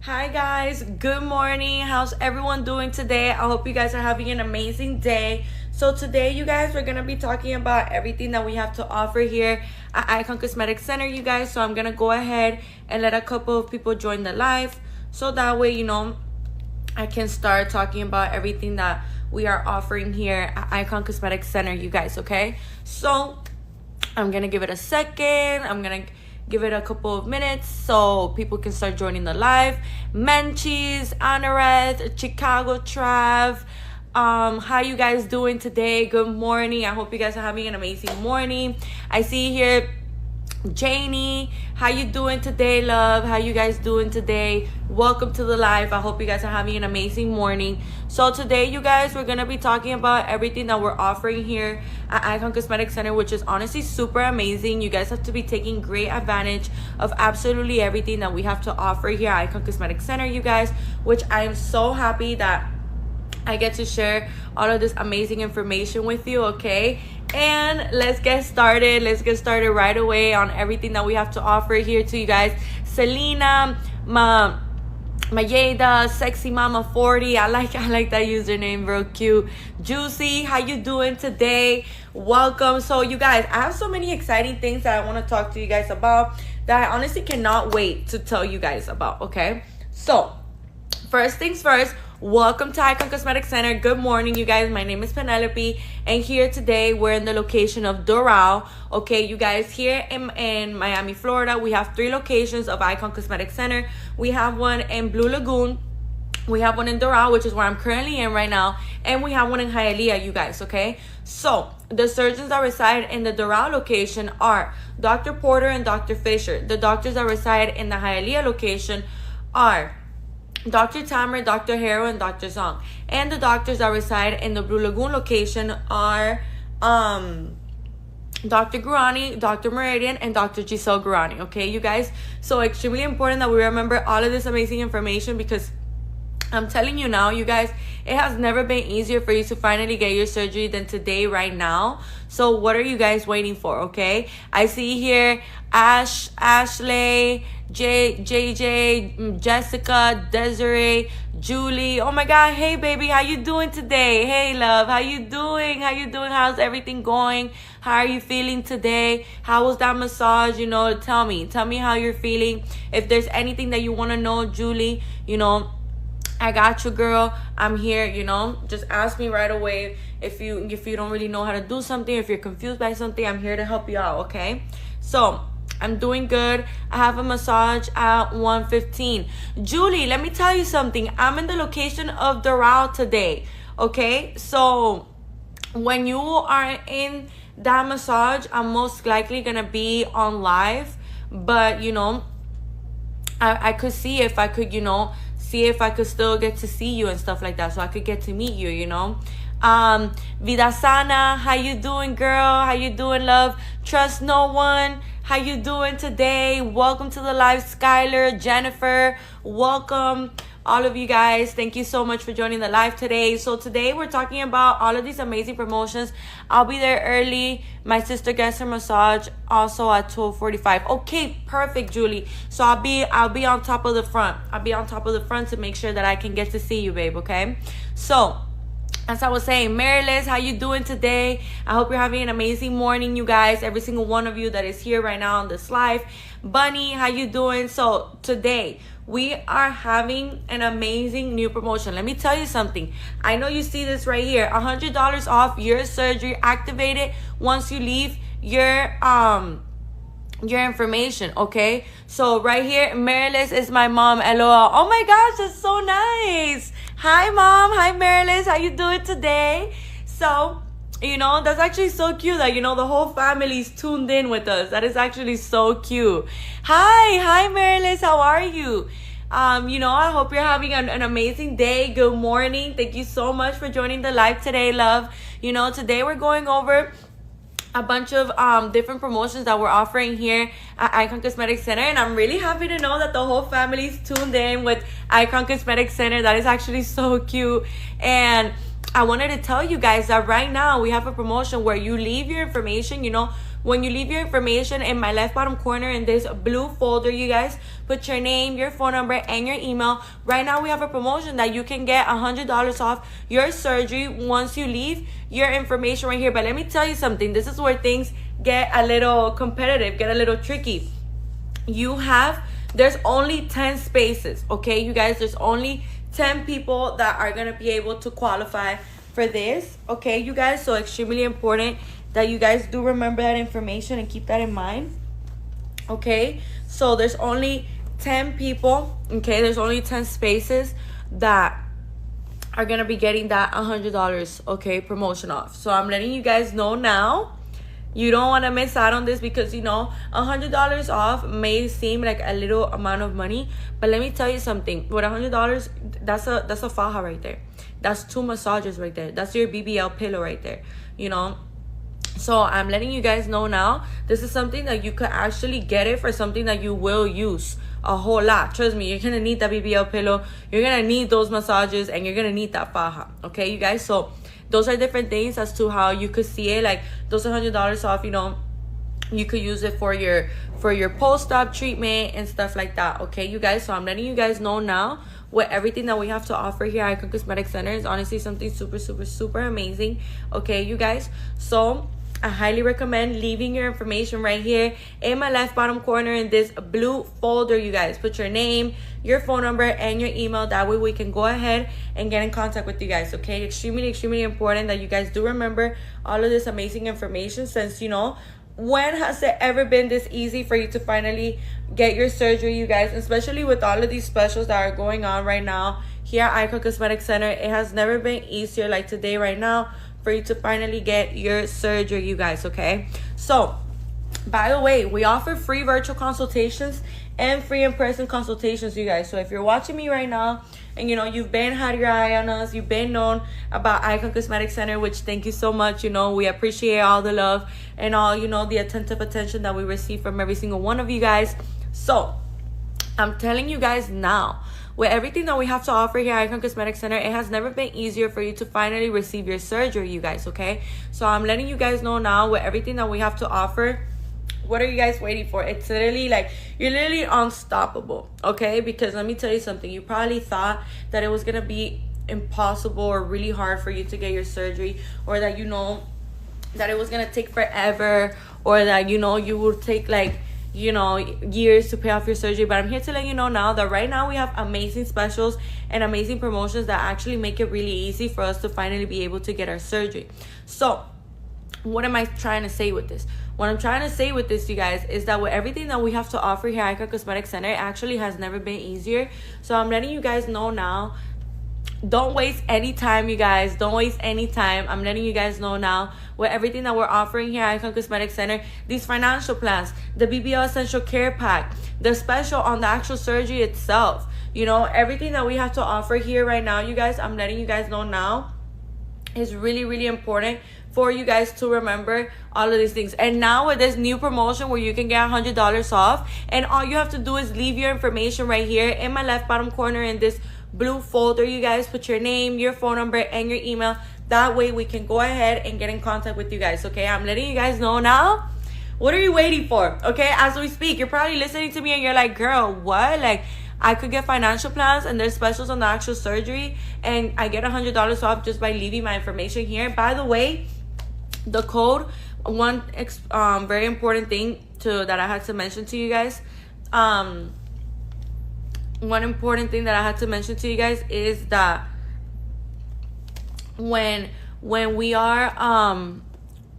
Hi guys, good morning. How's everyone doing today? I hope you guys are having an amazing day. So today, you guys, we're going to be talking about everything that we have to offer here at Icon Cosmetic Center, you guys. So I'm going to go ahead and let a couple of people join the live. So that way, I can start talking about everything that we are offering here at Icon Cosmetic Center, you guys, okay? So I'm going to give it a second. I'm going to give it a couple of minutes so people can start joining the live. Menchie's, Anareth, Chicago Trav, how you guys doing today? Good morning. I hope you guys are having an amazing morning. I see here Janie, how you doing today, love? How you guys doing today? Welcome to the live. I hope you guys are having an amazing morning. So today, you guys, we're going to be talking about everything that we're offering here at Icon Cosmetic Center, which is honestly super amazing. You guys have to be taking great advantage of absolutely everything that we have to offer here at Icon Cosmetic Center, you guys, which I am so happy that I get to share all of this amazing information with you, okay? And let's get started. Let's get started right away on everything that we have to offer here to you guys. Selena, Mayeda, Sexy Mama 40. I like that username, real cute. Juicy, how you doing today? Welcome. So you guys, I have so many exciting things that I want to talk to you guys about that I honestly cannot wait to tell you guys about, okay? So first things first, welcome to Icon Cosmetic Center. Good morning, you guys. My name is Penelope, and here today we're in the location of Doral. Okay, you guys, here in Miami, Florida, we have 3 locations of Icon Cosmetic Center. We have one in Blue Lagoon, we have one in Doral, which is where I'm currently in right now, and we have one in Hialeah, you guys, okay? So the surgeons that reside in the Doral location are Dr. Porter and Dr. Fisher. The doctors that reside in the Hialeah location are Dr. Tamer, Dr. Hero, and Dr. Zong. And the doctors that reside in the Blue Lagoon location are Dr. Gurani, Dr. Meridian, and Dr. Giselle Gurani. Okay, you guys? So extremely important that we remember all of this amazing information, because I'm telling you now, you guys, it has never been easier for you to finally get your surgery than today, right now. So what are you guys waiting for, okay? I see here Ashley, JJ, Jessica, Desiree, Julie. Oh my God, hey baby, how you doing today? Hey love, how you doing? How's everything going? How are you feeling today? How was that massage? Tell me how you're feeling. If there's anything that you want to know, Julie, I got you, girl. I'm here, just ask me right away. If you don't really know how to do something, if you're confused by something, I'm here to help you out, okay? So I'm doing good. I have a massage at 1:15. Julie, let me tell you something. I'm in the location of Doral today, okay? So when you are in that massage, I'm most likely gonna be on live, but I could see if I could, see if I could still get to see you and stuff like that, so I could get to meet you, Vidasana, how you doing, girl? How you doing, love? Trust no one. How you doing today? Welcome to the live. Skylar, Jennifer, welcome. All of you guys, thank you so much for joining the live today. So today we're talking about all of these amazing promotions. I'll be there early. My sister gets her massage also at 12:45. Okay, perfect, Julie. So I'll be on top of the front. I'll be on top of the front to make sure that I can get to see you, babe, okay? So as I was saying, Mary Liz, how you doing today? I hope you're having an amazing morning, you guys. Every single one of you that is here right now on this live. Bunny, how you doing? So today we are having an amazing new promotion. Let me tell you something. I know you see this right here. $100 off your surgery activated once you leave your information, okay? So right here, Marilis is my mom. LOL. Oh my gosh, that's so nice. Hi mom. Hi Marilis. How you doing today? So that's actually so cute that the whole family's tuned in with us. That is actually so cute. Hi Marilis, how are you? I hope you're having an amazing day. Good morning. Thank you so much for joining the live today, love. Today we're going over a bunch of different promotions that we're offering here at Icon Cosmetic Center, and I'm really happy to know that the whole family's tuned in with Icon Cosmetic Center. That is actually so cute. And I wanted to tell you guys that right now we have a promotion where you leave your information, when you leave your information in my left bottom corner in this blue folder, you guys, put your name, your phone number, and your email. Right now we have a promotion that you can get $100 off your surgery once you leave your information right here. But let me tell you something. This is where things get a little competitive, get a little tricky. There's only 10 spaces, okay, you guys? There's only 10 people that are gonna be able to qualify for this, okay, you guys? So extremely important that you guys do remember that information and keep that in mind, okay? So there's only 10 people, okay? There's only 10 spaces that are gonna be getting that $100, okay, promotion off. So I'm letting you guys know now. You don't want to miss out on this because, you know, $100 off may seem like a little amount of money, but let me tell you something. With $100, that's a faja right there. That's 2 massages right there. That's your BBL pillow right there, you know. So I'm letting you guys know now. This is something that you could actually get it for something that you will use a whole lot. Trust me, you're gonna need that BBL pillow. You're gonna need those massages, and you're gonna need that faja. Okay, you guys. So those are different things as to how you could see it. Like those $100 off, you know, you could use it for your post-op treatment and stuff like that. Okay, you guys. So I'm letting you guys know now, with everything that we have to offer here at Icon Cosmetic Center is honestly something super, super, super amazing. Okay, you guys. So I highly recommend leaving your information right here in my left bottom corner in this blue folder, you guys. Put your name, your phone number, and your email. That way we can go ahead and get in contact with you guys, okay? Extremely, extremely important that you guys do remember all of this amazing information, since, you know, when has it ever been this easy for you to finally get your surgery, you guys? Especially with all of these specials that are going on right now here at Icon Cosmetic Center. It has never been easier like today right now for you to finally get your surgery, you guys, okay? So by the way, we offer free virtual consultations and free in-person consultations, you guys. So if you're watching me right now and, you know, you've had your eye on us, you've been known about Icon Cosmetic Center, which thank you so much. You know, we appreciate all the love and all, you know, the attentive attention that we receive from every single one of you guys. So I'm telling you guys now, with everything that we have to offer here at Icon Cosmetic Center, it has never been easier for you to finally receive your surgery, you guys, okay? So I'm letting you guys know now, with everything that we have to offer, what are you guys waiting for? It's literally like, you're literally unstoppable, okay? Because let me tell you something. You probably thought that it was going to be impossible or really hard for you to get your surgery, or that, you know, that it was going to take forever, or that, you know, you would take like, you know, years to pay off your surgery. But I'm here to let you know now that right now we have amazing specials and amazing promotions that actually make it really easy for us to finally be able to get our surgery. So what am I trying to say with this? What I'm trying to say with this, you guys, is that with everything that we have to offer here at Icon Cosmetic Center, it actually has never been easier. So I'm letting you guys know now. Don't waste any time, you guys. Don't waste any time. I'm letting you guys know now, with everything that we're offering here at Icon Cosmetic Center, these financial plans, the BBL Essential Care Pack, the special on the actual surgery itself, you know, everything that we have to offer here right now, you guys, I'm letting you guys know now, is really, really important for you guys to remember all of these things. And now with this new promotion where you can get $100 off, and all you have to do is leave your information right here in my left bottom corner in this blue folder, you guys. Put your name, your phone number, and your email. That way we can go ahead and get in contact with you guys, okay? I'm letting you guys know now. What are you waiting for? Okay, as we speak, you're probably listening to me and you're like, girl, what? Like, I could get financial plans and there's specials on the actual surgery, and I get $100 off just by leaving my information here. By the way, the code, one very important thing that I had to mention to you guys, one important thing that I had to mention to you guys is that when we are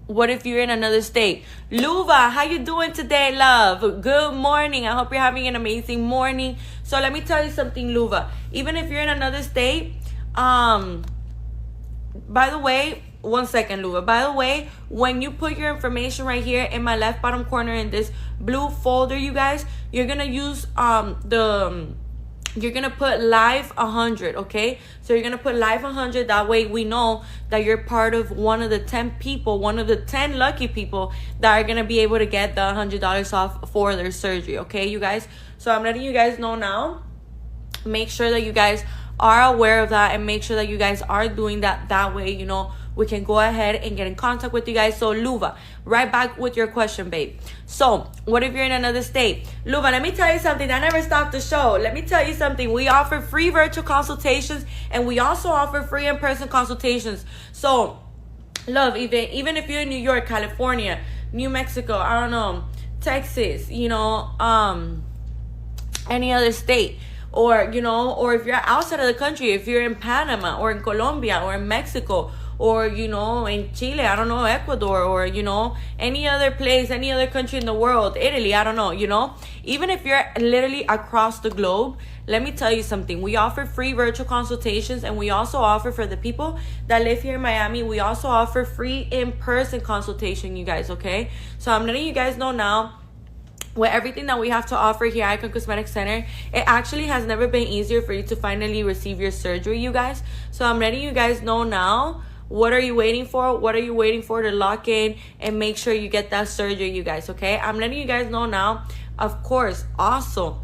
what if you're in another state? Luva, how you doing today, love? Good morning. I hope you're having an amazing morning. So let me tell you something, Luva. Even if you're in another state, by the way, one second, Luva. By the way, when you put your information right here in my left bottom corner in this blue folder, you guys, you're gonna use you're gonna put live 100, okay? So you're gonna put live 100. That way we know that you're part of one of the 10 people, one of the 10 lucky people that are gonna be able to get the $100 off for their surgery, okay, you guys? So I'm letting you guys know now. Make sure that you guys are aware of that, and make sure that you guys are doing that. That way, you know, we can go ahead and get in contact with you guys. So Luva, right back with your question, babe. So what if you're in another state? Luva, let me tell you something. I never stopped the show. Let me tell you something. We offer free virtual consultations, and we also offer free in-person consultations. So love, even if you're in New York, California, New Mexico, I don't know, Texas, you know, any other state, or, you know, or if you're outside of the country, if you're in Panama or in Colombia or in Mexico, or, you know, in Chile, I don't know, Ecuador, or, you know, any other place, any other country in the world, Italy, I don't know, you know, even if you're literally across the globe, let me tell you something. We offer free virtual consultations, and we also offer, for the people that live here in Miami, we also offer free in-person consultation, you guys, okay? So I'm letting you guys know now, with everything that we have to offer here at Icon Cosmetic Center, it actually has never been easier for you to finally receive your surgery, you guys. So I'm letting you guys know now. What are you waiting for? What are you waiting for to lock in and make sure you get that surgery, you guys, okay? I'm letting you guys know now. Of course, also,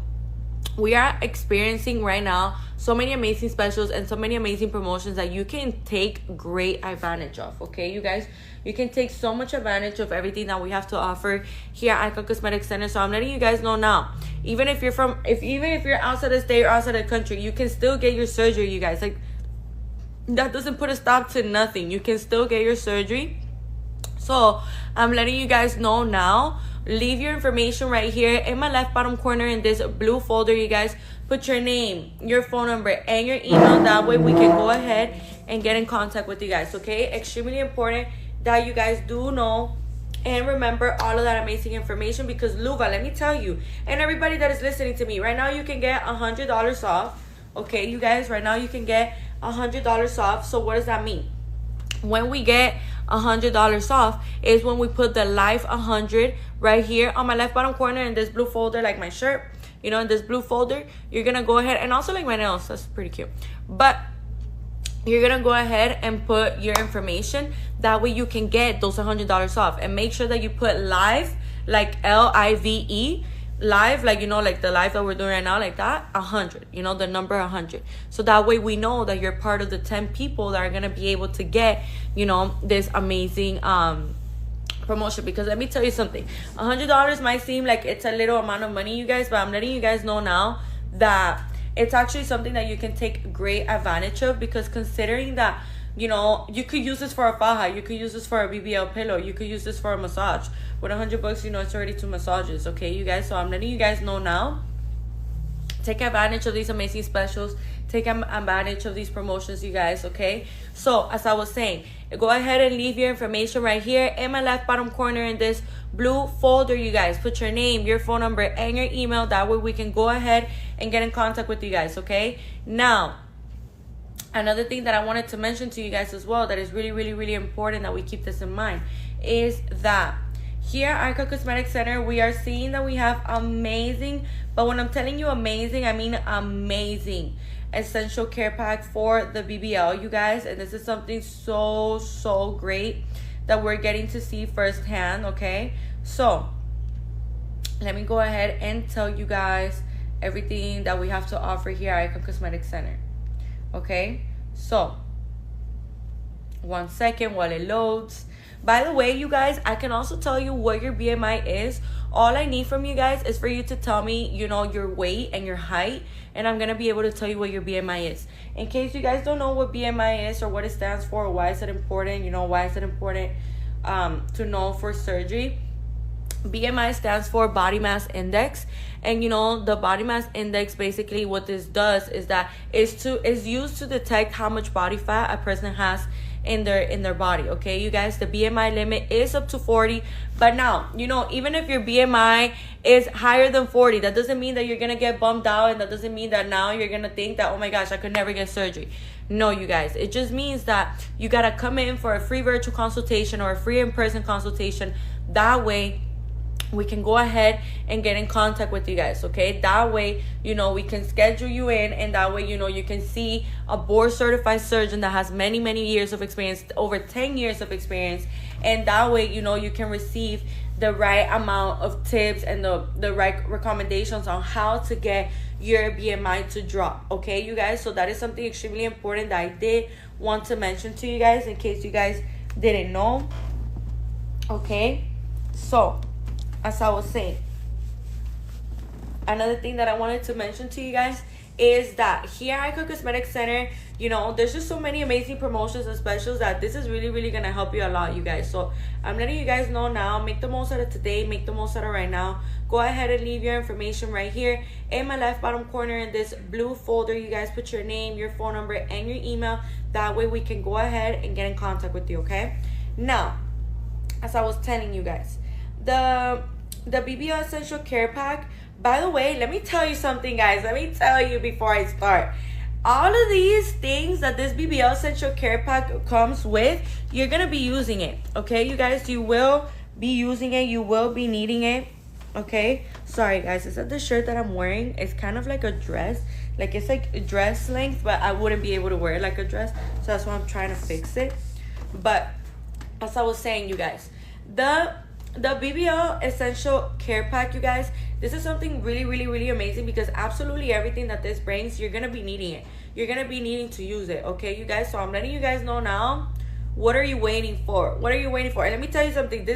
we are experiencing right now so many amazing specials and so many amazing promotions that you can take great advantage of, okay, you guys? You can take so much advantage of everything that we have to offer here at Icon Cosmetic Center. So I'm letting you guys know now, even if you're outside the state or outside the country, you can still get your surgery, you guys. Like, that doesn't put a stop to nothing. You can still get your surgery. So I'm letting you guys know now. Leave your information right here in my left bottom corner in this blue folder, you guys. Put your name, your phone number, and your email. That way we can go ahead and get in contact with you guys, okay? Extremely important that you guys do know and remember all of that amazing information, because Luva, let me tell you, and everybody that is listening to me right now, you can get $100 off, okay, you guys? Right now you can get $100 off. So what does that mean? When we get $100 off is when we put the Life 100 right here on my left bottom corner in this blue folder, like my shirt, you know, in this blue folder. You're gonna go ahead, and also like my nails, that's pretty cute, but you're gonna go ahead and put your information. That way you can get those $100 off. And make sure that you put live, like LIVE, live, like, you know, like the live that we're doing right now, like that, 100, you know, the number 100. So that way we know that you're part of the 10 people that are gonna be able to get, you know, this amazing promotion. Because let me tell you something, $100 might seem like it's a little amount of money, you guys, but I'm letting you guys know now that it's actually something that you can take great advantage of. Because considering that, you know, you could use this for a faja, you could use this for a BBL pillow, you could use this for a massage. With $100, you know, it's already 2 massages, okay, you guys? So I'm letting you guys know now. Take advantage of these amazing specials. Take advantage of these promotions, you guys, okay? So as I was saying, go ahead and leave your information right here in my left bottom corner in this blue folder, you guys. Put your name, your phone number, and your email. That way we can go ahead and get in contact with you guys, okay? Now, another thing that I wanted to mention to you guys as well, that is really, really, really important that we keep this in mind, is that here at Icon Cosmetic Center, we are seeing that we have amazing, but when I'm telling you amazing, I mean amazing, essential care pack for the BBL, you guys. And this is something so great that we're getting to see firsthand, okay? So let me go ahead and tell you guys everything that we have to offer here at Icon Cosmetic Center, okay? So 1 second while it loads. By the way, you guys, I can also tell you what your BMI is. All I need from you guys is for you to tell me, you know, your weight and your height, and I'm gonna be able to tell you what your BMI is. In case you guys don't know what BMI is or what it stands for, or why is it important, you know, why is it important to know for surgery. BMI stands for body mass index, and you know, the body mass index, basically what this does is that is used to detect how much body fat a person has in their body, okay, you guys? The BMI limit is up to 40, but now, you know, even if your BMI is higher than 40, that doesn't mean that you're gonna get bummed out, and that doesn't mean that now you're gonna think that, oh my gosh, I could never get surgery. No, you guys, it just means that you gotta come in for a free virtual consultation or a free in-person consultation. That way we can go ahead and get in contact with you guys, okay? That way, you know, we can schedule you in, and that way, you know, you can see a board certified surgeon that has many years of experience, over 10 years of experience, and that way, you know, you can receive the right amount of tips and the right recommendations on how to get your BMI to drop. Okay, you guys? So that is something extremely important that I did want to mention to you guys in case you guys didn't know. Okay, so as I was saying, another thing that I wanted to mention to you guys is that here at Icon Cosmetic Center, you know, there's just so many amazing promotions and specials that this is really, really gonna help you a lot, you guys. So I'm letting you guys know now. Make the most out of today. Make the most out of right now. Go ahead and leave your information right here in my left bottom corner in this blue folder. You guys put your name, your phone number, and your email. That way we can go ahead and get in contact with you, okay? Now, as I was telling you guys, the BBL Essential Care Pack. By the way, let me tell you something, guys. Let me tell you before I start. All of these things that this BBL Essential Care Pack comes with, you're going to be using it. Okay, you guys? You will be using it. You will be needing it. Okay? Sorry, guys. Is that the shirt that I'm wearing? It's kind of like a dress. Like, it's like a dress length, but I wouldn't be able to wear it like a dress. So that's why I'm trying to fix it. But as I was saying, you guys, the BBL Essential Care Pack, you guys, this is something really, really, really amazing because absolutely everything that this brings, you're going to be needing it. You're going to be needing to use it, okay, you guys? So I'm letting you guys know now, what are you waiting for? What are you waiting for? And let me tell you something.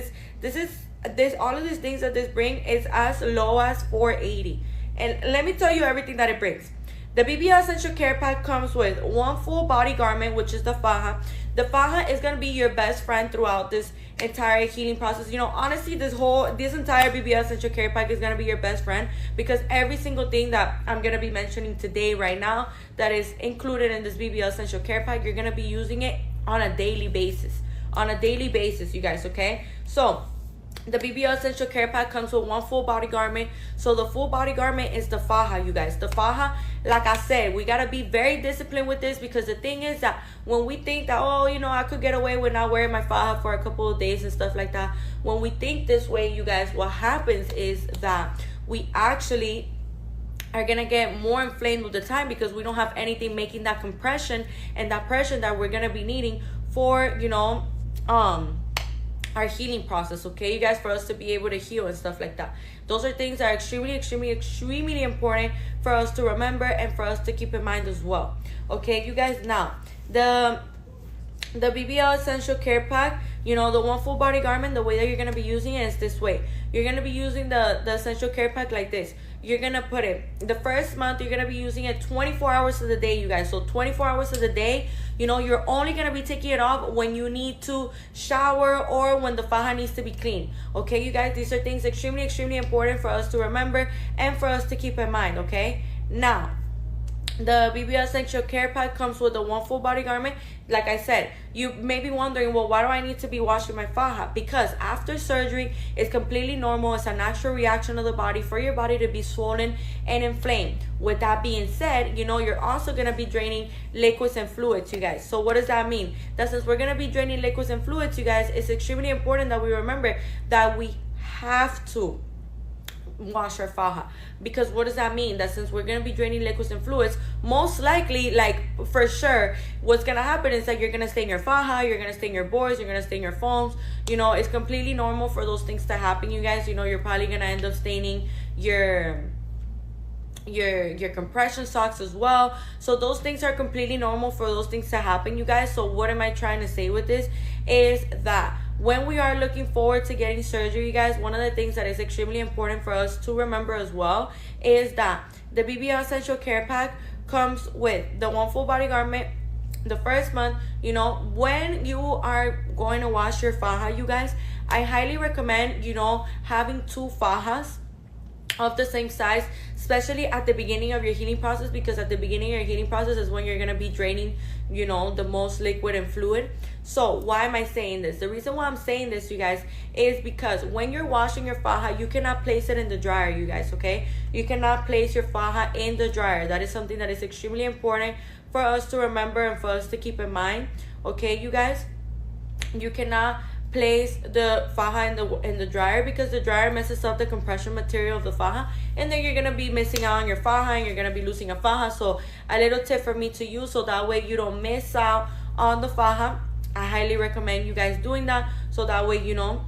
All of these things that this brings is as low as $4.80. And let me tell you everything that it brings. The BBL Essential Care Pack comes with one full body garment, which is the faja. The faja is going to be your best friend throughout this entire healing process. You know, honestly, this entire BBL Essential Care Pack is going to be your best friend because every single thing that I'm going to be mentioning today right now that is included in this BBL Essential Care Pack, you're going to be using it on a daily basis. On a daily basis, you guys, okay? So the BBL Essential Care Pack comes with one full body garment. So the full body garment is the faja, you guys. The faja, like I said, we got to be very disciplined with this because the thing is that when we think that, oh, you know, I could get away with not wearing my faja for a couple of days and stuff like that. When we think this way, you guys, what happens is that we actually are going to get more inflamed with the time because we don't have anything making that compression and that pressure that we're going to be needing for, you know, our healing process, okay, you guys, for us to be able to heal and stuff like that. Those are things that are extremely, extremely, extremely important for us to remember and for us to keep in mind as well, okay, you guys. Now, the BBL Essential Care Pack, you know, the one full body garment, the way that you're going to be using it is this way. You're going to be using the Essential Care Pack like this. You're going to put it, the first month, you're going to be using it 24 hours of the day, you guys. So 24 hours of the day, you know, you're only going to be taking it off when you need to shower or when the faja needs to be clean. Okay, you guys, these are things extremely, extremely important for us to remember and for us to keep in mind, okay? Now, the BBL Essential Care Pack comes with a one full body garment. Like I said, you may be wondering, well, why do I need to be washing my faja? Because after surgery, it's completely normal. It's a natural reaction of the body for your body to be swollen and inflamed. With that being said, you know, you're also going to be draining liquids and fluids, you guys. So what does that mean? That since we're going to be draining liquids and fluids, you guys, it's extremely important that we remember that we have to wash our faja. Because what does that mean? That since we're going to be draining liquids and fluids, most likely, like for sure, what's going to happen is that you're going to stain your faja, you're going to stain your boards, you're going to stain your foams. You know, it's completely normal for those things to happen, you guys. You know, you're probably going to end up staining your compression socks as well. So those things are completely normal for those things to happen, you guys. So what am I trying to say with this is that when we are looking forward to getting surgery, you guys, one of the things that is extremely important for us to remember as well is that the BBL Essential Care Pack comes with the one full body garment. The first month, you know, when you are going to wash your faja, you guys, I highly recommend, you know, having two fajas of the same size, especially at the beginning of your healing process, because at the beginning of your healing process is when you're going to be draining, you know, the most liquid and fluid. So why am I saying this? The reason why I'm saying this, you guys, is because when you're washing your faja, you cannot place it in the dryer, you guys, okay? You cannot place your faja in the dryer. That is something that is extremely important for us to remember and for us to keep in mind, okay, you guys? You cannot place the faja in the dryer because the dryer messes up the compression material of the faja, and then you're gonna be missing out on your faja and you're gonna be losing a faja. So a little tip for me to use so that way you don't miss out on the faja. I highly recommend you guys doing that so that way, you know,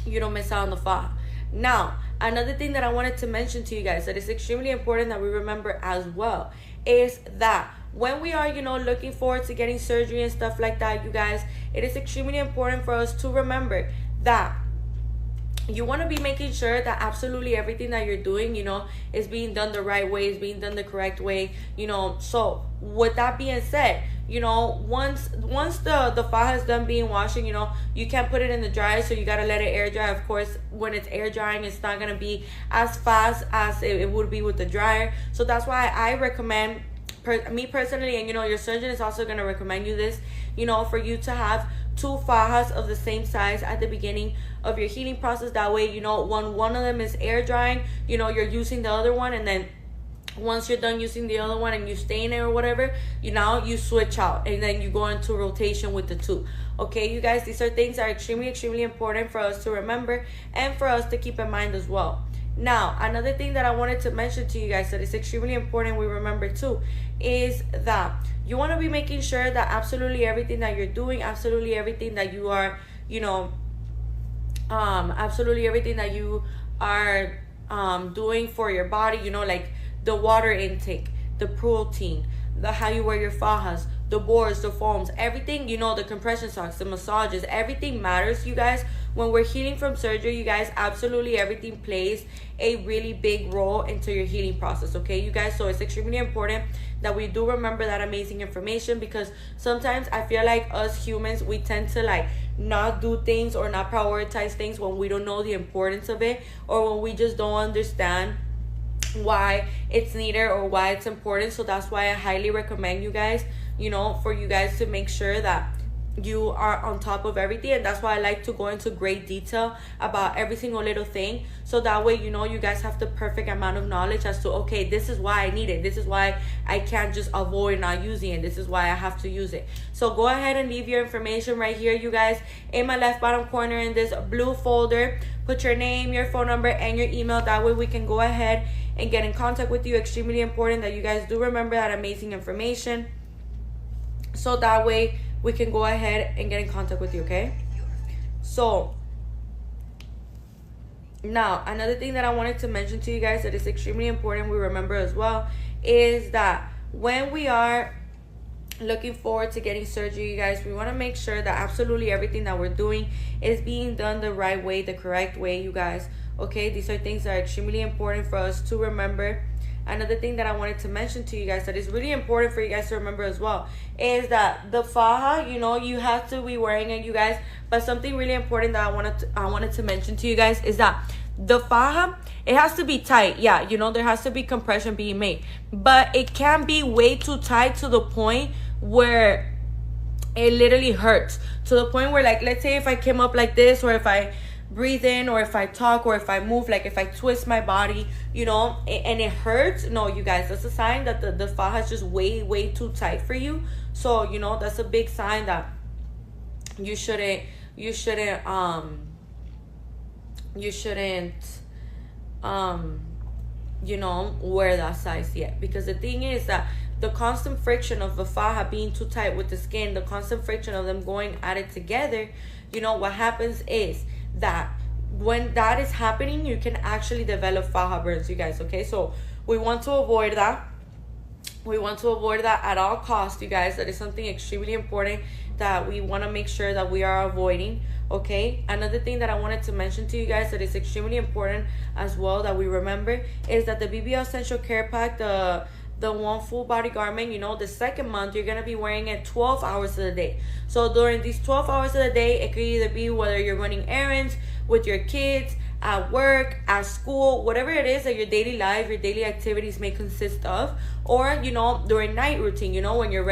you don't miss out on the faja. Now, another thing that I wanted to mention to you guys that is extremely important that we remember as well is that when we are, looking forward to getting surgery and stuff like that, you guys, it is extremely important for us to remember that you want to be making sure that absolutely everything that you're doing, is being done the right way, is being done the correct way, So with that being said, once the faja is done being washing, you can't put it in the dryer, so you got to let it air dry. Of course, when it's air drying, it's not going to be as fast as it would be with the dryer. So that's why I recommend, me personally, and your surgeon is also going to recommend you this, for you to have 2 fajas of the same size at the beginning of your healing process. That way, when one of them is air drying, you're using the other one, and then once you're done using the other one and you stain it or whatever, you switch out and then you go into rotation with the 2. Okay, you guys, these are things that are extremely important for us to remember and for us to keep in mind as well. Now, another thing that I wanted to mention to you guys that is extremely important we remember too is that you want to be making sure that absolutely everything that you're doing, absolutely everything that you are, absolutely everything that you are doing for your body, like the water intake, the protein, how you wear your fajas, the boards, the foams, everything, the compression socks, the massages, everything matters, you guys. When we're healing from surgery, you guys, absolutely everything plays a really big role into your healing process, okay, you guys? So it's extremely important that we do remember that amazing information, because sometimes I feel like us humans, we tend to not do things or not prioritize things when we don't know the importance of it, or when we just don't understand why it's needed or why it's important. So that's why I highly recommend you guys, for you guys to make sure that you are on top of everything. And that's why I like to go into great detail about every single little thing, so that way you guys have the perfect amount of knowledge as to, okay, this is why I need it, this is why I can't just avoid not using it, this is why I have to use it. So go ahead and leave your information right here, you guys, in my left bottom corner in this blue folder. Put your name, your phone number, and your email. That way we can go ahead and get in contact with you. Extremely important that you guys do remember that amazing information, so that way we can go ahead and get in contact with you, okay? So now, another thing that I wanted to mention to you guys that is extremely important we remember as well is that when we are looking forward to getting surgery, you guys, we want to make sure that absolutely everything that we're doing is being done the right way, the correct way, you guys. Okay, these are things that are extremely important for us to remember. Another thing that I wanted to mention to you guys that is really important for you guys to remember as well is that the faja, you have to be wearing it, you guys. But something really important that I wanted to mention to you guys is that the faja, it has to be tight. Yeah, there has to be compression being made, but it can't be way too tight to the point where it literally hurts, to the point where, let's say if I came up like this, or if I breathe in, or if I talk, or if I move, if I twist my body, and it hurts. No, you guys, that's a sign that the faja is just way too tight for you. So that's a big sign that you shouldn't wear that size yet. Because the thing is that the constant friction of the faja being too tight with the skin, the constant friction of them going at it together, what happens is that when that is happening, you can actually develop faja burns, you guys. Okay, so we want to avoid that. We want to avoid that at all costs, you guys. That is something extremely important that we want to make sure that we are avoiding. Okay, another thing that I wanted to mention to you guys that is extremely important as well that we remember is that the BBL Essential Care Pack, the one full body garment, the second month you're gonna be wearing it 12 hours of the day. So during these 12 hours of the day, it could either be whether you're running errands with your kids, at work, at school, whatever it is that your daily life, your daily activities may consist of, or during night routine, when you're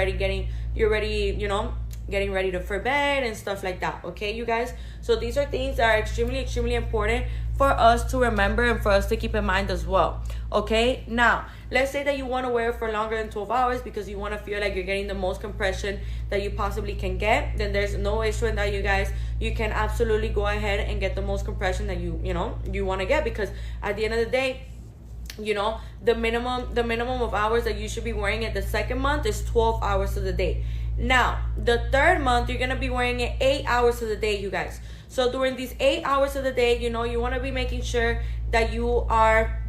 getting ready for bed and stuff like that. Okay, you guys, so these are things that are extremely important for us to remember and for us to keep in mind as well. Okay, now let's say that you want to wear it for longer than 12 hours because you want to feel like you're getting the most compression that you possibly can get. Then there's no issue in that, you guys. You can absolutely go ahead and get the most compression that you want to get, because at the end of the day, the minimum of hours that you should be wearing it the second month is 12 hours of the day. Now the third month you're gonna be wearing it 8 hours of the day, you guys. So during these 8 hours of the day, you know, you want to be making sure that you are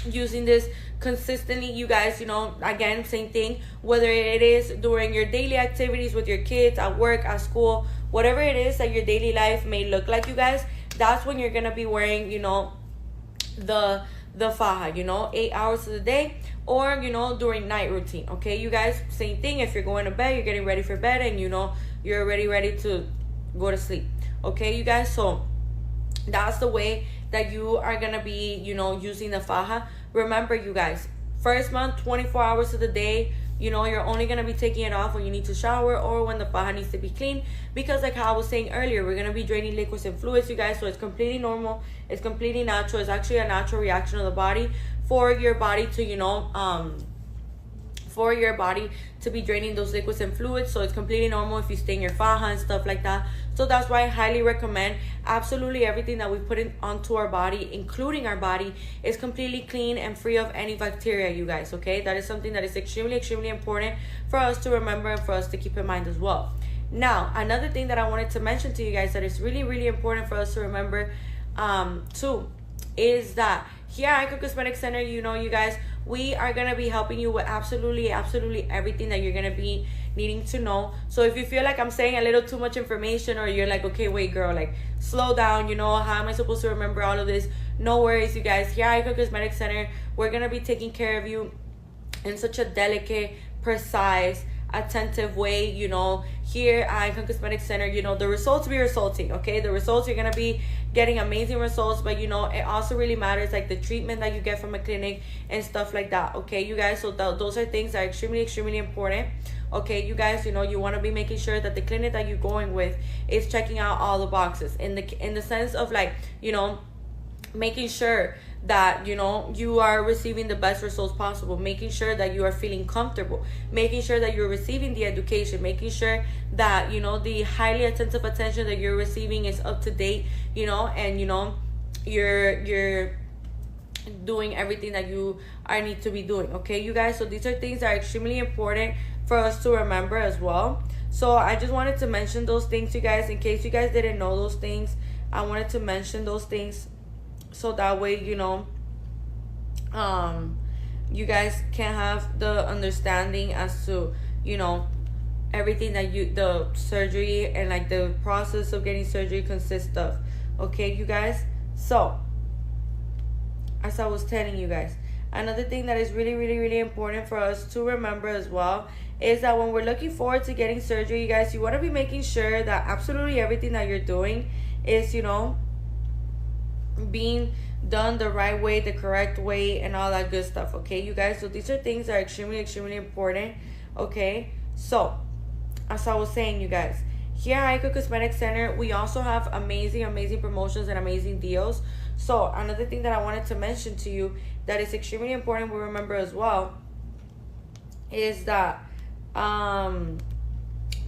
using this consistently, you guys. You know, again, same thing, whether it is during your daily activities with your kids, at work, at school, whatever it is that your daily life may look like, you guys, that's when you're gonna be wearing, you know, the faja, you know, 8 hours of the day, or, you know, during night routine. Okay, you guys, same thing. If you're going to bed, you're getting ready for bed, and you know, you're already ready to go to sleep. Okay, you guys, so that's the way that you are gonna be, you know, using the faja. Remember, you guys, first month, 24 hours of the day, you know, you're only gonna be taking it off when you need to shower or when the faja needs to be clean, because like how I was saying earlier, we're gonna be draining liquids and fluids, you guys. So it's completely normal, it's completely natural. It's actually a natural reaction of the body for your body to, you know, for your body to be draining those liquids and fluids. So it's completely normal if you stain your faja and stuff like that. So that's why I highly recommend absolutely everything that we put in onto our body, including our body, is completely clean and free of any bacteria, you guys. Okay, that is something that is extremely important for us to remember and for us to keep in mind as well. Now, another thing that I wanted to mention to you guys that is really important for us to remember too, is that here at Icon Cosmetic Center, you know, you guys, we are going to be helping you with absolutely everything that you're going to be needing to know. So if you feel like I'm saying a little too much information, or you're like, okay, wait, girl, like, slow down, you know, how am I supposed to remember all of this? No worries, you guys. Here at Icon Cosmetic Center, we're going to be taking care of you in such a delicate, precise, attentive way. You know, here at Icon Cosmetic Center, you know, the results be resulting. Okay, the results, you're gonna be getting amazing results, but you know, it also really matters, like the treatment that you get from a clinic and stuff like that. Okay, you guys, so those are things that are extremely important. Okay, you guys, you know, you want to be making sure that the clinic that you're going with is checking out all the boxes in the sense of, like, you know, making sure that, you know, you are receiving the best results possible, making sure that you are feeling comfortable, making sure that you're receiving the education, making sure that, you know, the highly attentive attention that you're receiving is up to date, you know, and, you know, you're doing everything that you are need to be doing. Okay, you guys, so these are things that are extremely important for us to remember as well. So I just wanted to mention those things, you guys, in case you guys didn't know those things. I wanted to mention those things so that way, you know, you guys can have the understanding as to, you know, everything that the surgery and like the process of getting surgery consists of. Okay, you guys, so as I was telling you guys, another thing that is really important for us to remember as well is that when we're looking forward to getting surgery, you guys, you want to be making sure that absolutely everything that you're doing is, you know, being done the right way, the correct way, and all that good stuff. Okay, you guys, so these are things that are extremely important. Okay, so as I was saying, you guys, here at Icon Cosmetic Center, we also have amazing promotions and amazing deals. So another thing that I wanted to mention to you that is extremely important we remember as well is that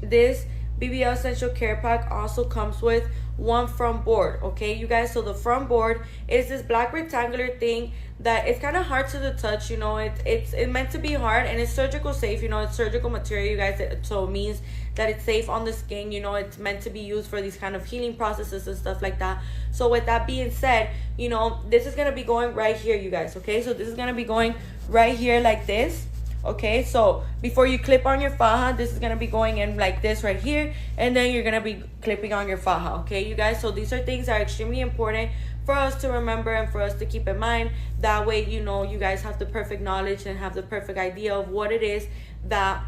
this BBL Essential Care Pack also comes with one front board. Okay, you guys, so the front board is this black rectangular thing that it's kind of hard to the touch, you know, it's meant to be hard, and it's surgical safe, you know, it's surgical material, you guys, so it means that it's safe on the skin, you know, it's meant to be used for these kind of healing processes and stuff like that. So with that being said, you know, this is going to be going right here, you guys. Okay, so this is going to be going right here like this. Okay, so before you clip on your faja, this is going to be going in like this right here, and then you're going to be clipping on your faja. Okay, you guys, so these are things that are extremely important for us to remember and for us to keep in mind. That way, you know, you guys have the perfect knowledge and have the perfect idea of what it is that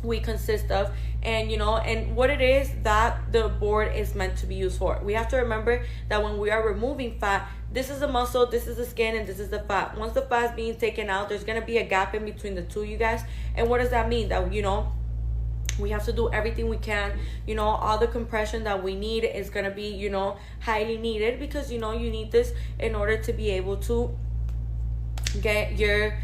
we consist of, and you know, and what it is that the board is meant to be used for. We have to remember that when we are removing fat, this is the muscle, this is the skin, and this is the fat. Once the fat is being taken out, there's going to be a gap in between the two, you guys. And what does that mean? That, you know, we have to do everything we can, you know, all the compression that we need is going to be, you know, highly needed, because, you know, you need this in order to be able to get your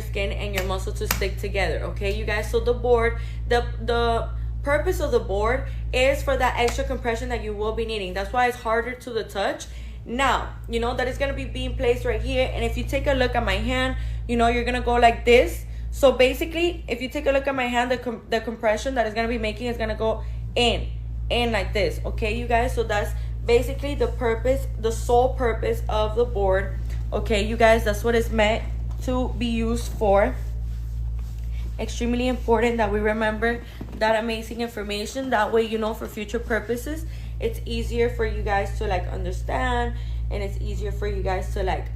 skin and your muscle to stick together. Okay, you guys, so the board, the purpose of the board is for that extra compression that you will be needing. That's why it's harder to the touch. Now, you know that it's going to be being placed right here, and if you take a look at my hand, you know, you're going to go like this. So basically, if you take a look at my hand, the compression that it's going to be making is going to go in and like this, okay, you guys? So that's basically the purpose, the sole purpose of the board, okay, you guys? That's what it's meant to be used for. Extremely important that we remember that amazing information. That way, you know, for future purposes, it's easier for you guys to like understand, and it's easier for you guys to like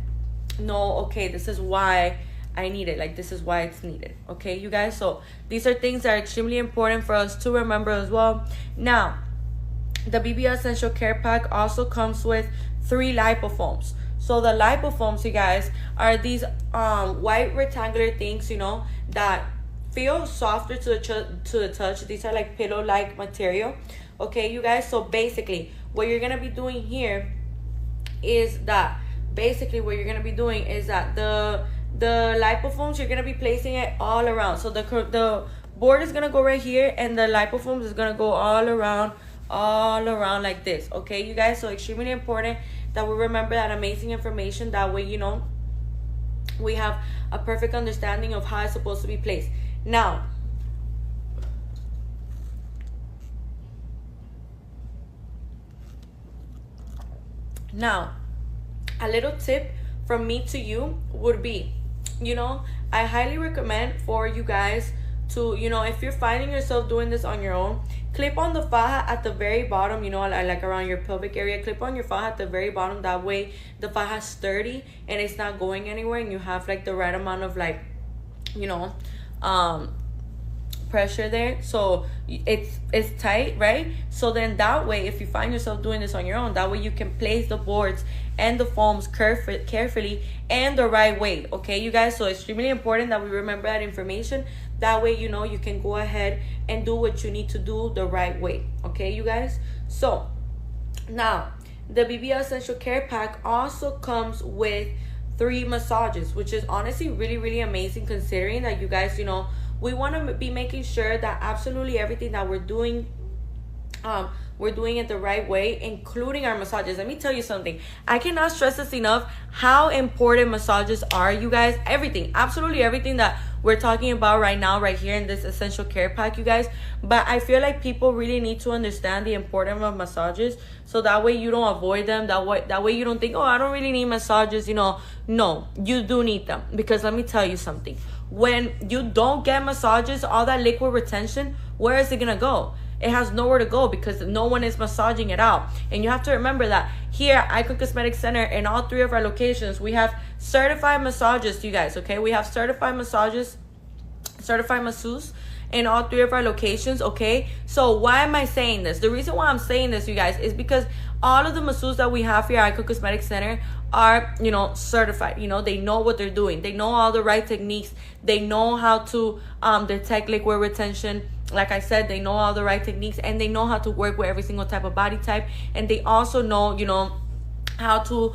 know, okay, this is why I need it, like this is why it's needed, okay, you guys? So these are things that are extremely important for us to remember as well. Now, the BBL Essential Care Pack also comes with 3 lipofoams. So the lipofoams, you guys, are these white rectangular things, you know, that feel softer to the touch. These are like pillow-like material, okay, you guys? So basically, what you're gonna be doing here is that the lipofoams, you're gonna be placing it all around. So the board is gonna go right here, and the lipofoams is gonna go all around like this, okay, you guys? So extremely important that we remember that amazing information. That way, you know, we have a perfect understanding of how it's supposed to be placed. Now, a little tip from me to you would be, you know, I highly recommend for you guys to, you know, if you're finding yourself doing this on your own, clip on the faja at the very bottom, you know, like around your pelvic area. Clip on your faja at the very bottom. That way the faja is sturdy and it's not going anywhere, and you have like the right amount of like, you know, pressure there, so it's tight, right? So then that way, if you find yourself doing this on your own, that way you can place the boards and the foams carefully and the right way, okay, you guys? So extremely important that we remember that information. That way, you know, you can go ahead and do what you need to do the right way, okay, you guys? So now, the BBL Essential Care Pack also comes with 3 massages, which is honestly really amazing, considering that, you guys, you know, we want to be making sure that absolutely everything that we're doing it the right way, including our massages. Let me tell you something. I cannot stress this enough, how important massages are, you guys. Everything, absolutely everything that we're talking about right now, right here in this essential care pack, you guys. But I feel like people really need to understand the importance of massages, so that way you don't avoid them. That way you don't think, oh, I don't really need massages, you know. No, you do need them, because let me tell you something. When you don't get massages, all that liquid retention, where is it gonna go? It has nowhere to go, because no one is massaging it out. And you have to remember that here at Icon Cosmetic Center, in all 3 of our locations, we have certified massages, you guys, okay? We have certified massages, certified masseuses in all 3 of our locations, okay? So why am I saying this? The reason why I'm saying this, you guys, is because all of the masseuses that we have here at Icon Cosmetic Center are, you know, certified. You know, they know what they're doing. They know all the right techniques. They know how to detect liquid retention. Like I said, they know all the right techniques, and they know how to work with every single type of body type. And they also know, you know, how to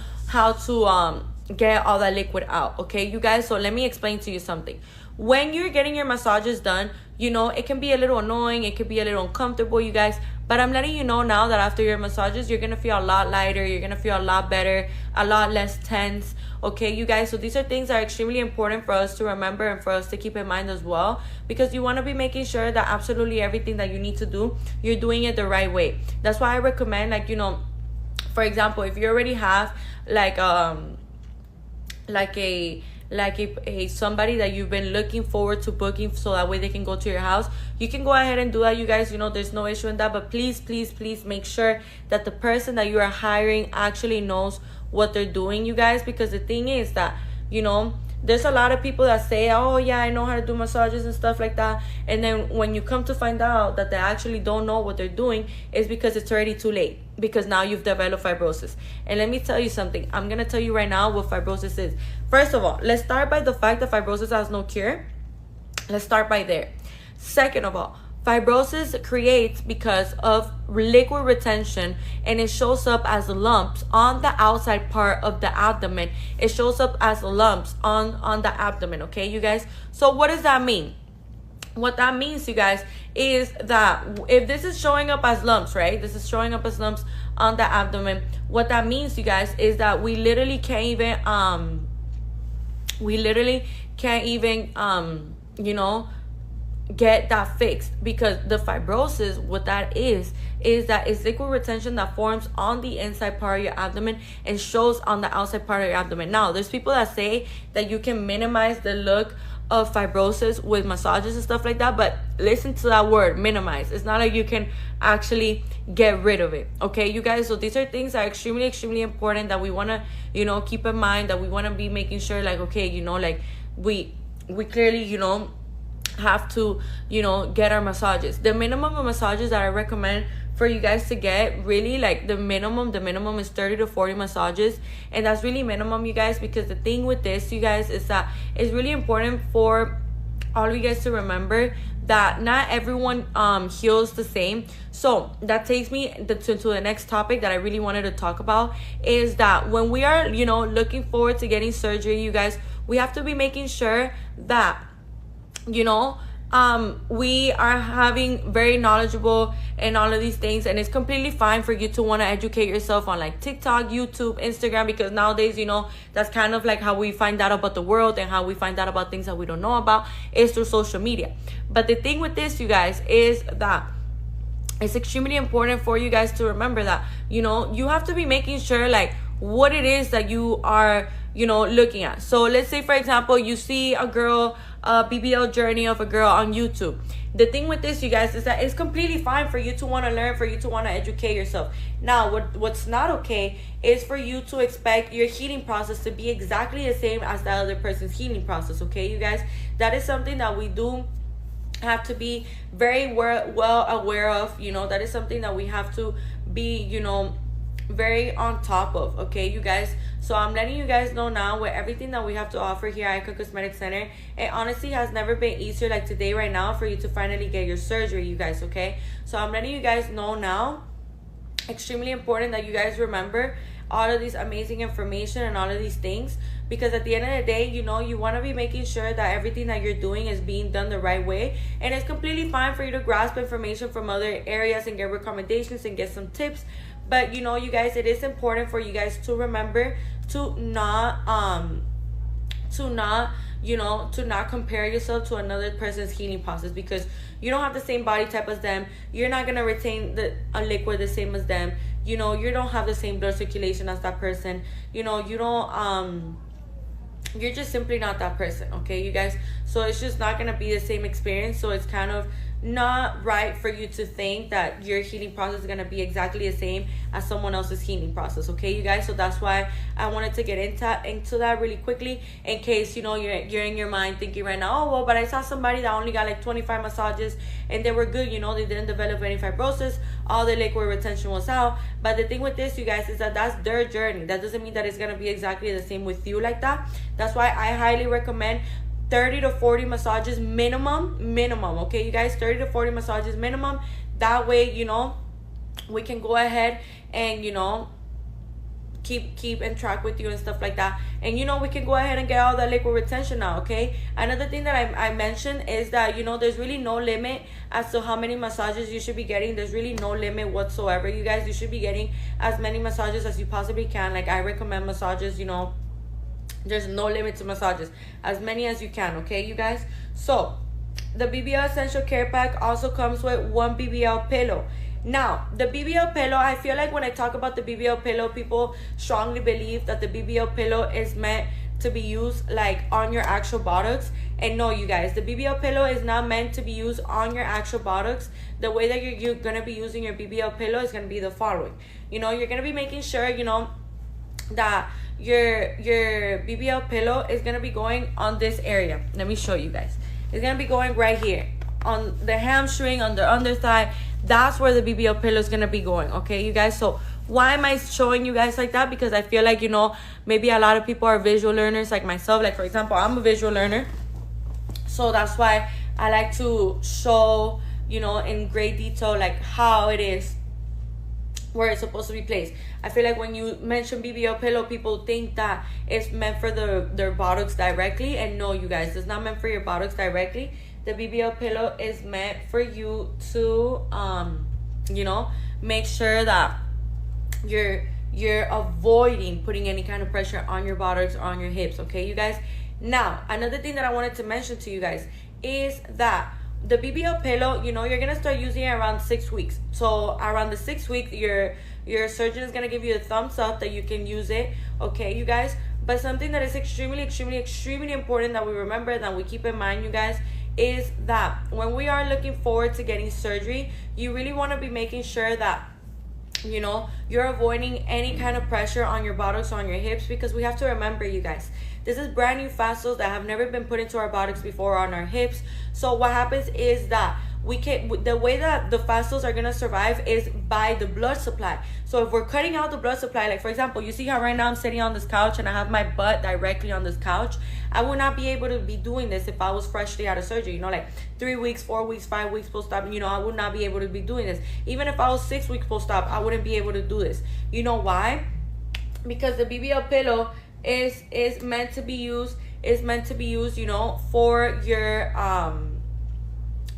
get all that liquid out, okay, you guys? So let me explain to you something. When you're getting your massages done, you know, it can be a little annoying, it can be a little uncomfortable, you guys, but I'm letting you know now that after your massages, you're gonna feel a lot lighter, you're gonna feel a lot better, a lot less tense, okay, you guys? So these are things that are extremely important for us to remember and for us to keep in mind as well, because you want to be making sure that absolutely everything that you need to do, you're doing it the right way. That's why I recommend, like, you know, for example, if you already have like a somebody that you've been looking forward to booking, so that way they can go to your house, you can go ahead and do that, you guys. You know, there's no issue in that. But please make sure that the person that you are hiring actually knows what they're doing, you guys. Because the thing is that, you know, there's a lot of people that say, oh yeah, I know how to do massages and stuff like that, and then when you come to find out that they actually don't know what they're doing, it's because it's already too late, because now you've developed fibrosis. And let me tell you something. I'm gonna tell you right now what fibrosis is. First of all, let's start by the fact that fibrosis has no cure. Let's start by there. Second of all, fibrosis creates because of liquid retention, and it shows up as lumps on the outside part of the abdomen. It shows up as lumps on the abdomen, okay, you guys? So what does that mean? What that means, you guys, is that if this is showing up as lumps, right? This is showing up as lumps on the abdomen. What that means, you guys, is that we literally can't even, you know, get that fixed, because the fibrosis, what that is that it's liquid retention that forms on the inside part of your abdomen and shows on the outside part of your abdomen. Now, there's people that say that you can minimize the look of fibrosis with massages and stuff like that, but listen to that word, minimize. It's not like you can actually get rid of it, okay, you guys? So these are things that are extremely important that we want to, you know, keep in mind, that we want to be making sure, like, okay, you know, like we clearly, you know, have to, you know, get our massages. The minimum of massages that I recommend for you guys to get, really, like the minimum is 30 to 40 massages, and that's really minimum, you guys, because the thing with this, you guys, is that it's really important for all of you guys to remember that not everyone heals the same. So that takes me to the next topic that I really wanted to talk about, is that when we are, you know, looking forward to getting surgery, you guys, we have to be making sure that, you know, we are having very knowledgeable and all of these things, and it's completely fine for you to want to educate yourself on like TikTok, YouTube, Instagram, because nowadays, you know, that's kind of like how we find out about the world and how we find out about things that we don't know about, is through social media. But the thing with this, you guys, is that it's extremely important for you guys to remember that, you know, you have to be making sure like what it is that you are, you know, looking at. So let's say, for example, you see a girl, BBL journey of a girl on YouTube. The thing with this, you guys, is that it's completely fine for you to want to learn, for you to want to educate yourself. Now, what's not okay is for you to expect your healing process to be exactly the same as that other person's healing process, okay, you guys? That is something that we do have to be very well aware of, you know. That is something that we have to be, you know, very on top of, okay, you guys? So I'm letting you guys know now, with everything that we have to offer here at Icon Cosmetic Center, it honestly has never been easier like today right now for you to finally get your surgery, you guys, okay? So I'm letting you guys know now, extremely important that you guys remember all of these amazing information and all of these things, because at the end of the day, you know, you want to be making sure that everything that you're doing is being done the right way. And it's completely fine for you to grasp information from other areas and get recommendations and get some tips. But, you know, you guys, it is important for you guys to remember to not you know, to not compare yourself to another person's healing process, because you don't have the same body type as them. You're not going to retain a liquid the same as them. You know, you don't have the same blood circulation as that person. You know, you don't, you're just simply not that person, okay, you guys? So it's just not going to be the same experience. So it's kind of not right for you to think that your healing process is going to be exactly the same as someone else's healing process, okay, you guys? So that's why I wanted to get into that really quickly, in case, you know, you're in your mind thinking right now, oh, well, but I saw somebody that only got like 25 massages and they were good, you know, they didn't develop any fibrosis, all the liquid retention was out. But the thing with this, you guys, is that that's their journey. That doesn't mean that it's going to be exactly the same with you like that. That's why I highly recommend 30 to 40 massages minimum, okay, you guys? 30 to 40 massages minimum. That way, you know, we can go ahead and, you know, keep in track with you and stuff like that. And, you know, we can go ahead and get all that liquid retention now, okay? Another thing that I mentioned is that, you know, there's really no limit as to how many massages you should be getting. There's really no limit whatsoever, you guys. You should be getting as many massages as you possibly can. Like, I recommend massages, you know, there's no limit to massages, as many as you can, okay, you guys? So the BBL Essential Care Pack also comes with one BBL pillow. Now, the BBL pillow, I feel like when I talk about the BBL pillow, people strongly believe that the BBL pillow is meant to be used like on your actual buttocks. And no, you guys, the BBL pillow is not meant to be used on your actual buttocks. The way that you're gonna be using your BBL pillow is gonna be the following. You know, you're gonna be making sure, you know, that your BBL pillow is gonna be going on this area. Let me show you guys. It's gonna be going right here on the hamstring, on the underthigh. That's where the BBL pillow is gonna be going, okay, you guys? So why am I showing you guys like that? Because I feel like, you know, maybe a lot of people are visual learners like myself. Like, for example, I'm a visual learner, so that's why I like to show, you know, in great detail like how it is, where it's supposed to be placed. I feel like when you mention BBL pillow, people think that it's meant for their buttocks directly, and no, you guys, it's not meant for your buttocks directly. The BBL pillow is meant for you to you know, make sure that you're avoiding putting any kind of pressure on your buttocks or on your hips, okay, you guys? Now, another thing that I wanted to mention to you guys is that the BBL pillow, you know, you're gonna start using it around 6 weeks. So around the 6th week, your surgeon is gonna give you a thumbs up that you can use it. Okay, you guys. But something that is extremely, extremely, extremely important that we remember, that we keep in mind, you guys, is that when we are looking forward to getting surgery, you really want to be making sure that, you know, you're avoiding any kind of pressure on your buttocks, on your hips, because we have to remember, you guys, this is brand new fascials that have never been put into our buttocks before, on our hips. So what happens is that the way that the fascials are gonna survive is by the blood supply. So if we're cutting out the blood supply, like for example, you see how right now I'm sitting on this couch and I have my butt directly on this couch, I would not be able to be doing this if I was freshly out of surgery, you know, like 3 weeks, 4 weeks, 5 weeks post-op, you know, I would not be able to be doing this. Even if I was 6 weeks post-op, I wouldn't be able to do this. You know why? Because the BBL pillow is meant to be used, you know, for your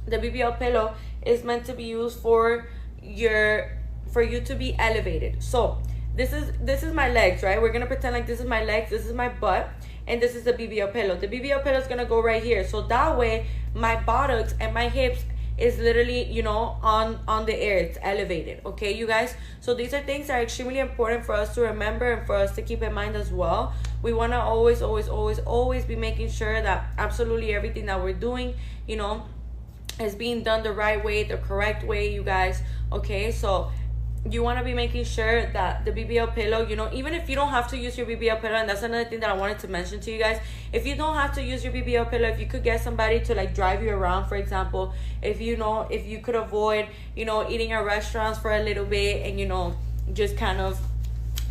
the BBL pillow is meant to be used for you to be elevated. So this is my legs, right? We're gonna pretend like this is my legs, this is my butt, and this is the BBL pillow. The BBL pillow is gonna go right here. So that way my buttocks and my hips is literally, you know, on the air. It's elevated. Okay, you guys? So these are things that are extremely important for us to remember and for us to keep in mind as well. We want to always be making sure that absolutely everything that we're doing, you know, is being done the right way, the correct way, you guys. Okay, so you want to be making sure that the BBL pillow, you know, even if you don't have to use your BBL pillow, and that's another thing that I wanted to mention to you guys, if you don't have to use your BBL pillow, if you could get somebody to like drive you around, for example, if you could avoid, you know, eating at restaurants for a little bit, and, you know, just kind of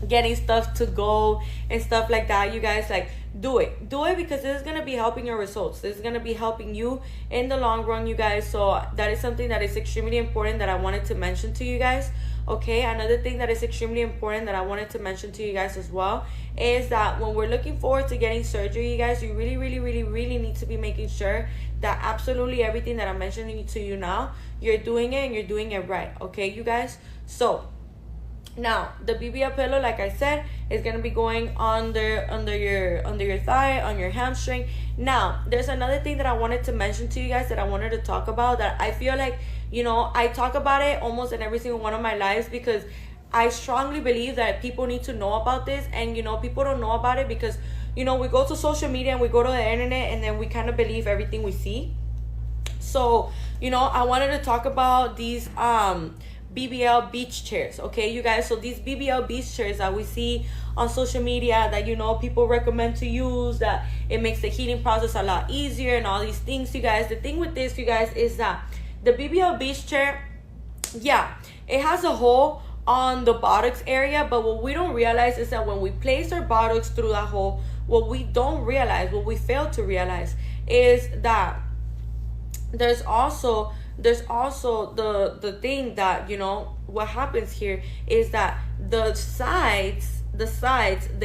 getting stuff to go and stuff like that, you guys, like, do it because this is going to be helping your results. This is going to be helping you in the long run, you guys. So that is something that is extremely important that I wanted to mention to you guys. Okay, another thing that is extremely important that I wanted to mention to you guys as well is that when we're looking forward to getting surgery, you guys, you really need to be making sure that absolutely everything that I'm mentioning to you now, you're doing it and you're doing it right. Okay, you guys. So now the BBL pillow, like I said, is gonna be going under your thigh, on your hamstring. Now there's another thing that I wanted to mention to you guys, that I wanted to talk about, that I feel like, you know, I talk about it almost in every single one of my lives, because I strongly believe that people need to know about this. And, you know, people don't know about it because, you know, we go to social media and we go to the internet and then we kind of believe everything we see. So, you know, I wanted to talk about these BBL beach chairs. Okay, you guys, so these BBL beach chairs that we see on social media, that, you know, people recommend to use, that it makes the healing process a lot easier and all these things, you guys. The thing with this, you guys, is that the BBL beach chair, yeah, it has a hole on the buttocks area, but what we don't realize is that when we place our buttocks through that hole, what we fail to realize is that there's also the thing that, you know, what happens here is that the sides, the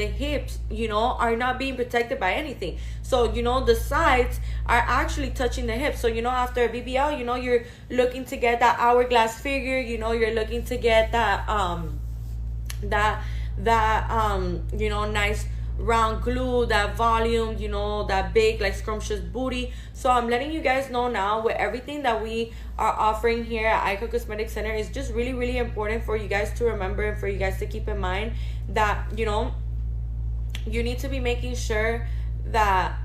hips, you know, are not being protected by anything. So, you know, the sides are actually touching the hips. So, you know, after a BBL, you know, you're looking to get that hourglass figure, you know, you're looking to get that you know, nice round glue, that volume, you know, that big, like, scrumptious booty. So I'm letting you guys know now, with everything that we are offering here at Icon Cosmetic Center, is just really important for you guys to remember and for you guys to keep in mind that, you know, you need to be making sure that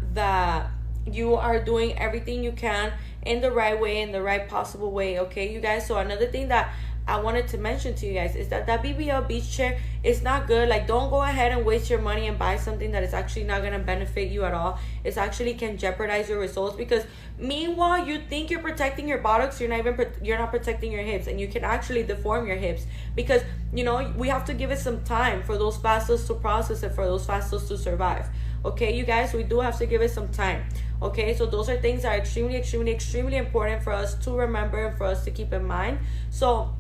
you are doing everything you can in the right way, in the right possible way. Okay, you guys. So another thing that I wanted to mention to you guys is that BBL beach chair is not good. Like, don't go ahead and waste your money and buy something that is actually not going to benefit you at all. It actually can jeopardize your results, because meanwhile you think you're protecting your buttocks, you're not protecting your hips, and you can actually deform your hips, because, you know, we have to give it some time for those fascials to process it, for those fascials to survive. Okay, you guys, we do have to give it some time. Okay, so those are things that are extremely important for us to remember and for us to keep in mind. So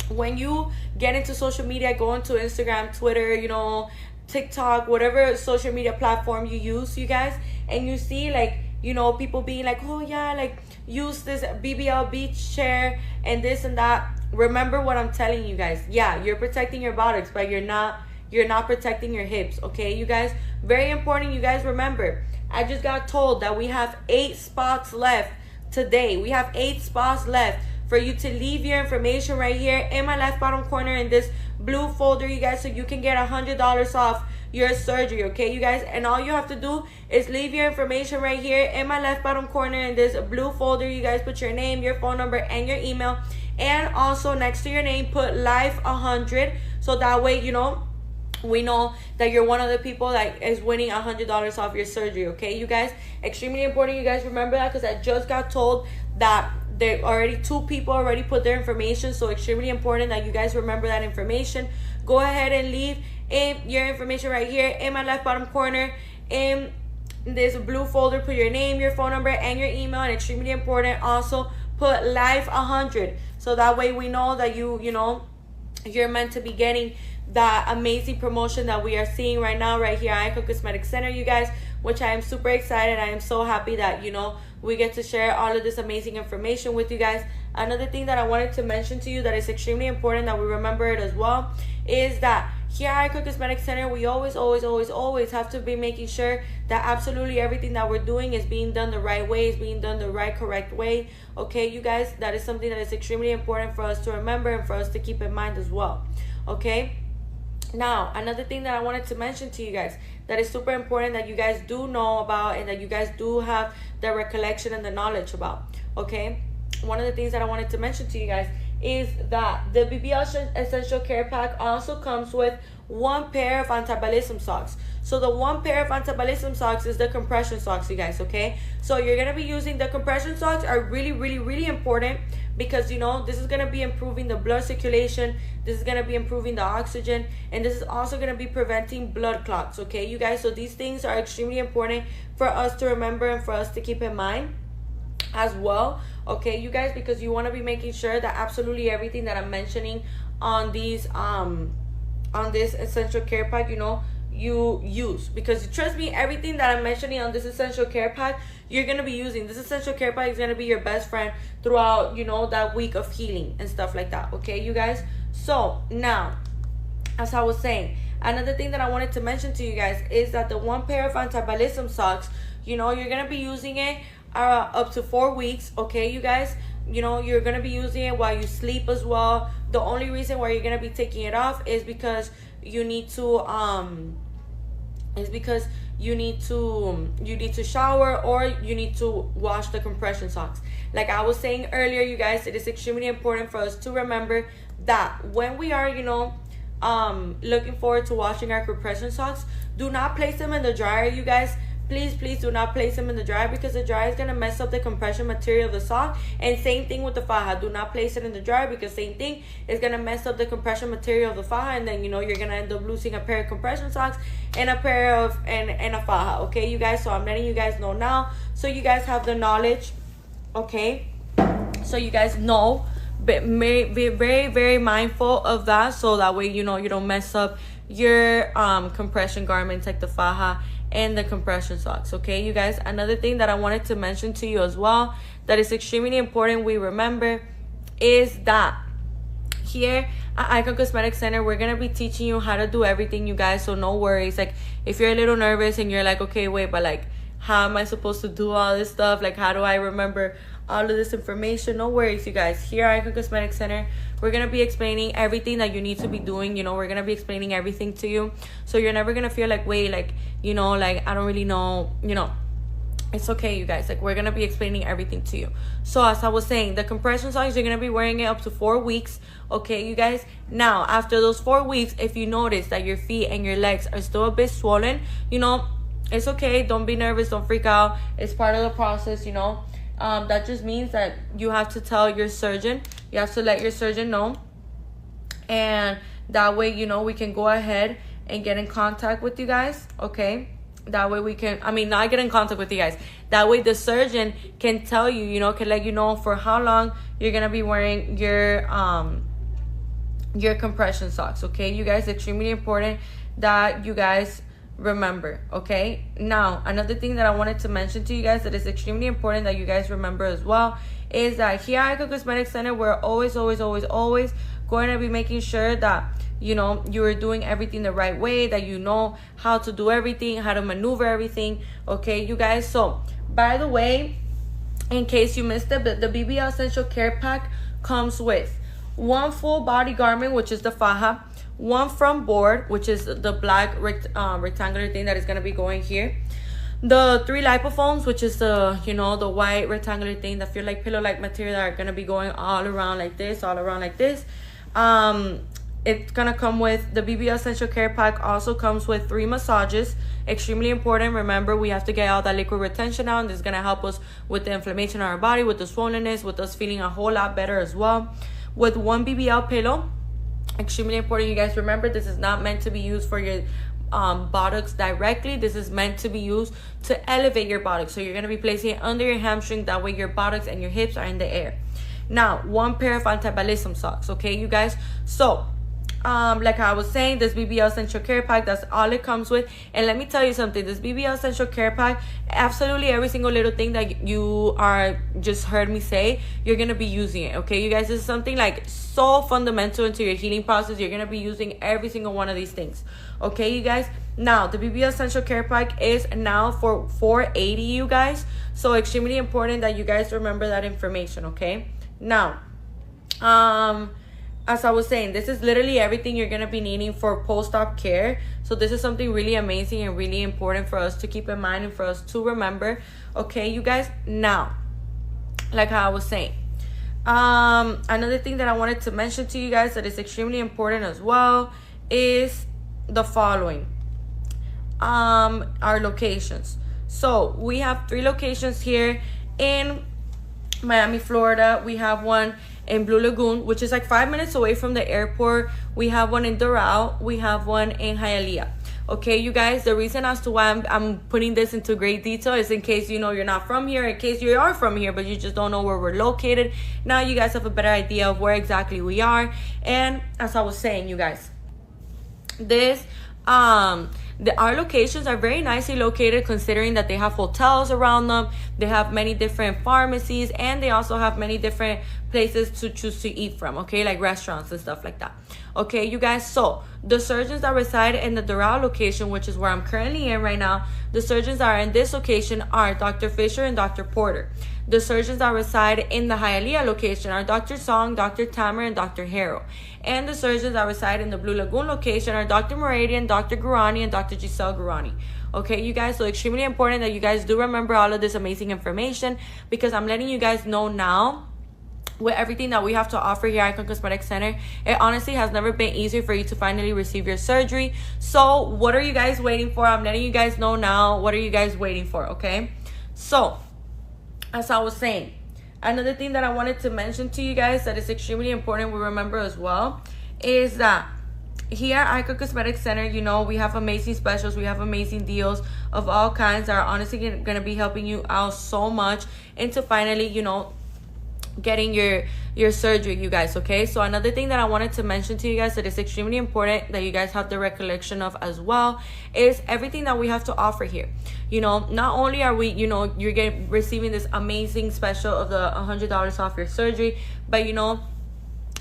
when you get into social media, go into Instagram, Twitter, you know, TikTok, whatever social media platform you use, you guys, and you see, like, you know, people being like, oh yeah, like, use this BBL beach chair and this and that. Remember what I'm telling you guys. Yeah, you're protecting your buttocks, but you're not protecting your hips. Okay, you guys, very important. You guys, remember, I just got told that we have 8 spots left today. We have 8 spots left for you to leave your information right here in my left bottom corner in this blue folder, you guys, so you can get $100 off your surgery, okay, you guys? And all you have to do is leave your information right here in my left bottom corner in this blue folder. You guys put your name, your phone number, and your email, and also next to your name put life 100, so that way, you know, we know that you're one of the people that is winning $100 off your surgery, okay, you guys? Extremely important, you guys remember that, because I just got told that there already 2 people already put their information. So extremely important that you guys remember that information. Go ahead and leave your information right here in my left bottom corner in this blue folder. Put your name, your phone number, and your email. And extremely important, also put life 100, so that way we know that you know, you're meant to be getting that amazing promotion that we are seeing right now right here at Icon Cosmetic Center, you guys, which I am super excited. I am so happy that, you know, we get to share all of this amazing information with you guys. Another thing that I wanted to mention to you that is extremely important that we remember it as well is that here at Icon Cosmetic Center, we always have to be making sure that absolutely everything that we're doing is being done the right way, is being done the right, correct way. Okay, you guys, that is something that is extremely important for us to remember and for us to keep in mind as well. Okay, now another thing that I wanted to mention to you guys that is super important that you guys do know about and that you guys do have the recollection and the knowledge about. Okay, one of the things that I wanted to mention to you guys is that the BBL Essential Care Pack also comes with 1 pair of anti-ballism socks. So the 1 pair of anti-ballism socks is the compression socks, you guys, okay? So you're going to be using the compression socks are really important because, you know, this is going to be improving the blood circulation, this is going to be improving the oxygen, and this is also going to be preventing blood clots, okay, you guys? So these things are extremely important for us to remember and for us to keep in mind as well, okay, you guys, because you want to be making sure that absolutely everything that I'm mentioning on these on this essential care pack, you know, you use, because trust me, everything that I'm mentioning on this essential care pack, you're going to be using. This essential care pack is going to be your best friend throughout, you know, that week of healing and stuff like that, okay, you guys? So now, as I was saying, another thing that I wanted to mention to you guys is that the 1 pair of anti-ballism socks, you know, you're going to be using it up to 4 weeks, okay, you guys? You know, you're going to be using it while you sleep as well. The only reason why you're going to be taking it off is because you need to you need to shower or you need to wash the compression socks. Like I was saying earlier, you guys, it is extremely important for us to remember that when we are, you know, looking forward to washing our compression socks, do not place them in the dryer, you guys. Please do not place them in the dryer, because the dryer is going to mess up the compression material of the sock. And same thing with the faja. Do not place it in the dryer, because same thing is going to mess up the compression material of the faja, and then, you know, you're going to end up losing a pair of compression socks and a pair of and a faja, okay, you guys? So I'm letting you guys know now, so you guys have the knowledge, okay? So you guys know, but be very mindful of that, so that way, you know, you don't mess up your compression garments like the faja and the compression socks, okay, you guys? Another thing that I wanted to mention to you as well that is extremely important we remember is that here at Icon Cosmetic Center, we're gonna be teaching you how to do everything, you guys, so no worries. Like, if you're a little nervous and you're like, okay, wait, but like, how am I supposed to do all this stuff? Like, how do I remember all of this information? No worries, you guys. Here at Icon Cosmetic Center, we're going to be explaining everything that you need to be doing. You know, we're going to be explaining everything to you. So you're never going to feel like, wait, like, you know, like, I don't really know, you know. It's okay, you guys. Like, we're going to be explaining everything to you. So as I was saying, the compression socks, you're going to be wearing it up to 4 weeks. Okay, you guys. Now, after those 4 weeks, if you notice that your feet and your legs are still a bit swollen, you know, it's okay. Don't be nervous. Don't freak out. It's part of the process, you know. That just means that you have to tell your surgeon. You have to let your surgeon know. And that way, you know, we can go ahead and get in contact with you guys. Okay. That way we can, not get in contact with you guys. That way the surgeon can tell you, you know, can let you know for how long you're going to be wearing your compression socks. Okay, you guys, extremely important that you guys remember. Okay, now another thing that I wanted to mention to you guys that is extremely important that you guys remember as well is that here at Icon Cosmetic Center, we're always going to be making sure that, you know, you are doing everything the right way, that you know how to do everything, how to maneuver everything. Okay, you guys. So by the way, in case you missed it, but the BBL Essential Care Pack comes with one full body garment, which is the faja, one front board, which is the black rectangular thing that is going to be going here, the 3 lipofoams, which is the, you know, the white rectangular thing that feel like pillow-like material that are going to be going all around like this, all around like this. It's gonna come with the BBL Essential Care Pack. Also comes with 3 massages. Extremely important. Remember, we have to get all that liquid retention out, and this is gonna help us with the inflammation in our body, with the swollenness, with us feeling a whole lot better as well. With 1 BBL pillow. Extremely important, you guys. Remember, this is not meant to be used for your buttocks directly. This is meant to be used to elevate your buttocks. So you're gonna be placing it under your hamstring. That way, your buttocks and your hips are in the air. Now, 1 pair of anti-ballism socks. Okay, you guys. So like I was saying, this BBL Essential Care Pack, that's all it comes with. And let me tell you something, this BBL Essential Care Pack, absolutely every single little thing that you are just heard me say, you're gonna be using it. Okay, you guys, this is something like so fundamental into your healing process. You're gonna be using every single one of these things. Okay, you guys. Now the BBL Essential Care Pack is now for $480, you guys. So extremely important that you guys remember that information. Okay, now as I was saying, this is literally everything you're going to be needing for post-op care. So this is something really amazing and really important for us to keep in mind and for us to remember. Okay, you guys. Now, like I was saying, another thing that I wanted to mention to you guys that is extremely important as well is the following. Our locations. So we have 3 locations here in Miami, Florida. We have one in Blue Lagoon, which is like 5 minutes away from the airport. We have one in Doral. We have one in Hialeah. Okay, you guys, the reason as to why I'm putting this into great detail is in case, you know, you're not from here, in case you are from here, but you just don't know where we're located. Now you guys have a better idea of where exactly we are. And as I was saying, you guys, this our locations are very nicely located, considering that they have hotels around them, they have many different pharmacies, and they also have many different places to choose to eat from, okay, like restaurants and stuff like that. Okay, you guys, so the surgeons that reside in the Doral location, which is where I'm currently in right now, the surgeons that are in this location are Dr. Fisher and Dr. Porter. The surgeons that reside in the Hialeah location are Dr. Song, Dr. Tamer, and Dr. Harrow. And the surgeons that reside in the Blue Lagoon location are Dr. Moradian, Dr. Gurani, and Dr. Giselle Gurani. Okay, you guys, so extremely important that you guys do remember all of this amazing information, because I'm letting you guys know now, with everything that we have to offer here at Icon Cosmetic Center, it honestly has never been easier for you to finally receive your surgery. So what are you guys waiting for? I'm letting you guys know now. What are you guys waiting for? Okay, so as I was saying, another thing that I wanted to mention to you guys that is extremely important we remember as well is that here at Icon Cosmetic Center, you know, we have amazing specials, we have amazing deals of all kinds that are honestly going to be helping you out so much into finally, you know, getting your surgery, you guys. Okay, so another thing that I wanted to mention to you guys that is extremely important that you guys have the recollection of as well is everything that we have to offer here. You know, not only are we, you know, you're receiving this amazing special of the $100 off your surgery, but you know,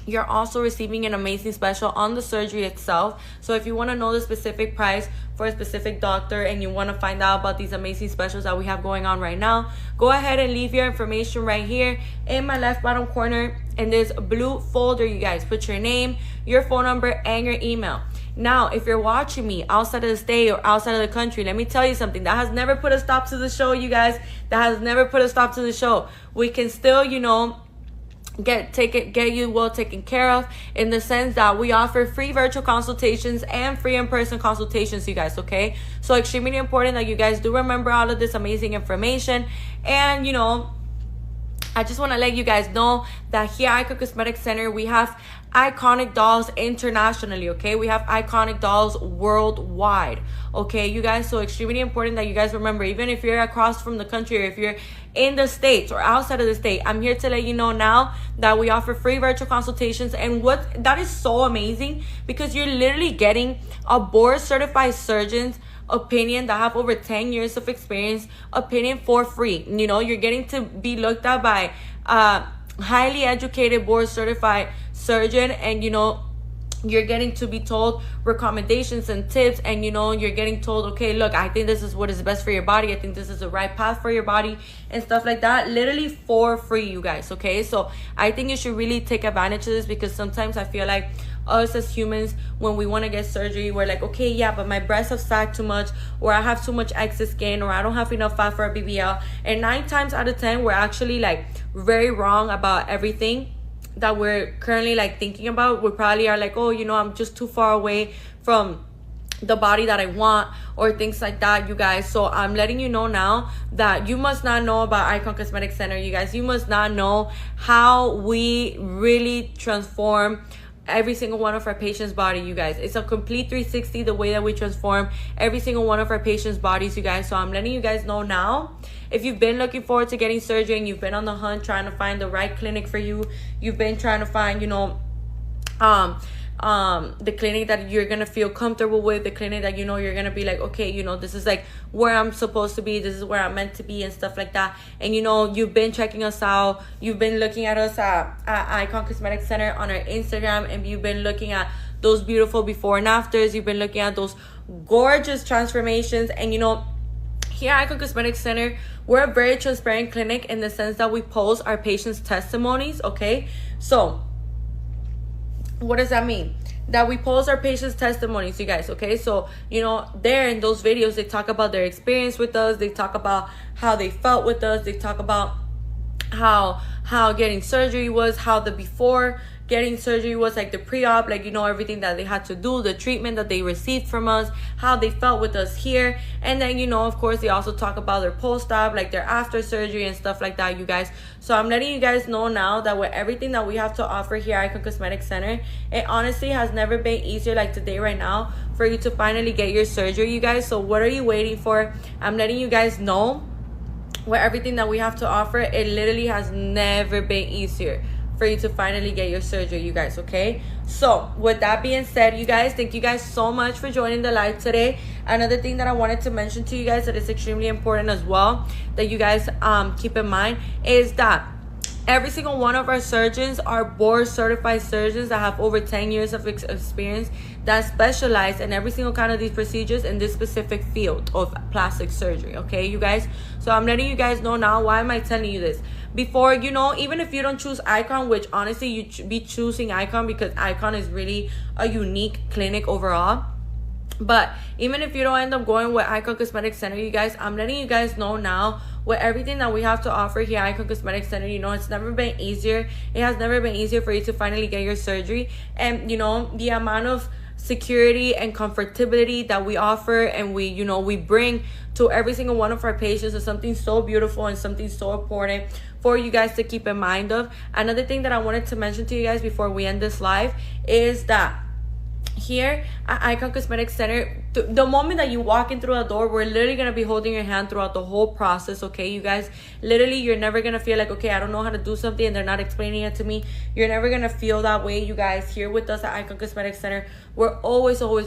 you're also receiving an amazing special on the surgery itself. So if you want to know the specific price for a specific doctor and you want to find out about these amazing specials that we have going on right now, go ahead and leave your information right here in my left bottom corner in this blue folder. You guys put your name, your phone number, and your email. Now, if you're watching me outside of the state or outside of the country, let me tell you something. That has never put a stop to the show, you guys. That has never put a stop to the show. We can still, you know, get you well taken care of, in the sense that we offer free virtual consultations and free in-person consultations, you guys. Okay, so extremely important that you guys do remember all of this amazing information. And you know, I just want to let you guys know that here at Icon Cosmetic Center we have iconic dolls internationally. Okay, we have iconic dolls worldwide. Okay, you guys, so extremely important that you guys remember, even if you're across from the country or if you're in the States or outside of the state, I'm here to let you know now that we offer free virtual consultations. And what that is so amazing, because you're literally getting a board certified surgeon's opinion that have over 10 years of experience opinion for free. You know, you're getting to be looked at by highly educated board certified surgeon, and you know, you're getting to be told recommendations and tips, and you know, you're getting told, okay, look, I think this is what is best for your body, I think this is the right path for your body, and stuff like that, literally for free, you guys. Okay, so I think you should really take advantage of this, because sometimes I feel like us as humans, when we want to get surgery, we're like, okay, yeah, but my breasts have sagged too much, or I have too much excess skin, or I don't have enough fat for a BBL. And 9 times out of 10, we're actually like very wrong about everything that we're currently like thinking about. We probably are like, oh, you know, I'm just too far away from the body that I want, or things like that, you guys. So I'm letting you know now that you must not know about Icon Cosmetic Center, you guys. You must not know how we really transform every single one of our patients' body, you guys. It's a complete 360 the way that we transform every single one of our patients' bodies, you guys. So I'm letting you guys know now, if you've been looking forward to getting surgery and you've been on the hunt trying to find the right clinic for you, you've been trying to find, you know, the clinic that you're gonna feel comfortable with, the clinic that you know you're gonna be like, okay, you know, this is like where I'm supposed to be, this is where I'm meant to be, and stuff like that. And you know, you've been checking us out, you've been looking at us at Icon Cosmetic Center on our Instagram, and you've been looking at those beautiful before and afters, you've been looking at those gorgeous transformations. And you know, here at Icon Cosmetic Center, we're a very transparent clinic in the sense that we post our patients' testimonies. Okay, so what does that mean? That we post our patients' testimonies, you guys. Okay, so you know, there in those videos, they talk about their experience with us, they talk about how they felt with us, they talk about how getting surgery was, how the before getting surgery was, like the pre-op, like, you know, everything that they had to do, the treatment that they received from us, how they felt with us here. And then, you know, of course, they also talk about their post-op, like their after surgery and stuff like that, you guys. So I'm letting you guys know now that with everything that we have to offer here at Icon Cosmetic Center, it honestly has never been easier like today right now for you to finally get your surgery, you guys. So what are you waiting for? I'm letting you guys know with everything that we have to offer, it literally has never been easier for you to finally get your surgery, you guys. Okay, so with that being said, you guys, thank you guys so much for joining the live today. Another thing that I wanted to mention to you guys that is extremely important as well, that you guys keep in mind, is that every single one of our surgeons are board certified surgeons that have over 10 years of experience, that specialize in every single kind of these procedures in this specific field of plastic surgery. Okay, you guys. So I'm letting you guys know now. Why am I telling you this? Before, you know, even if you don't choose Icon, which honestly you should be choosing Icon, because Icon is really a unique clinic overall. But even if you don't end up going with Icon Cosmetic Center, you guys, I'm letting you guys know now, with everything that we have to offer here at Icon Cosmetic Center, you know, it's never been easier. It has never been easier for you to finally get your surgery. And, you know, the amount of security and comfortability that we offer and we, you know, we bring to every single one of our patients is something so beautiful and something so important for you guys to keep in mind of. Another thing that I wanted to mention to you guys before we end this live is that here at Icon Cosmetic Center, the moment that you walk in through the door, we're literally going to be holding your hand throughout the whole process. Okay, you guys, literally, you're never going to feel like, okay, I don't know how to do something and they're not explaining it to me. You're never going to feel that way, you guys. Here with us at Icon Cosmetic Center, we're always going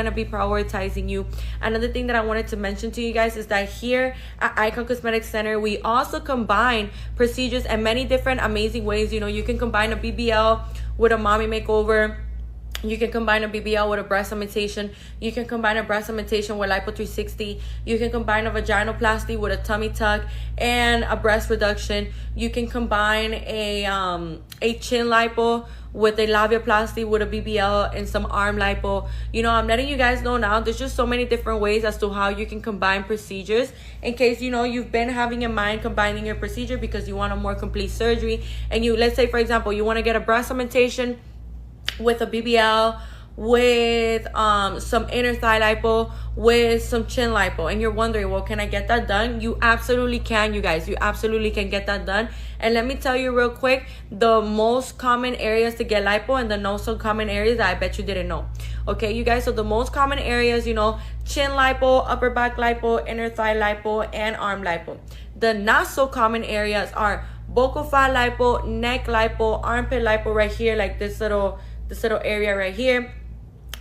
to be prioritizing you. Another thing that I wanted to mention to you guys is that here at Icon Cosmetic Center, we also combine procedures in many different amazing ways. You know, you can combine a BBL with a mommy makeover. You can combine a BBL with a breast augmentation. You can combine a breast augmentation with Lipo 360. You can combine a vaginoplasty with a tummy tuck and a breast reduction. You can combine a chin lipo with a labiaplasty with a BBL and some arm lipo. You know, I'm letting you guys know now, there's just so many different ways as to how you can combine procedures, in case, you know, you've been having in mind combining your procedure because you want a more complete surgery. And you, let's say, for example, you want to get a breast augmentation with a BBL, with some inner thigh lipo, with some chin lipo, and you're wondering, well, can I get that done? You absolutely can, you guys. You absolutely can get that done. And let me tell you real quick, the most common areas to get lipo and the not so common areas that I bet you didn't know. Okay, you guys, so the most common areas, you know, chin lipo, upper back lipo, inner thigh lipo, and arm lipo. The not so common areas are buccal fat lipo, neck lipo, armpit lipo right here, like this little area right here,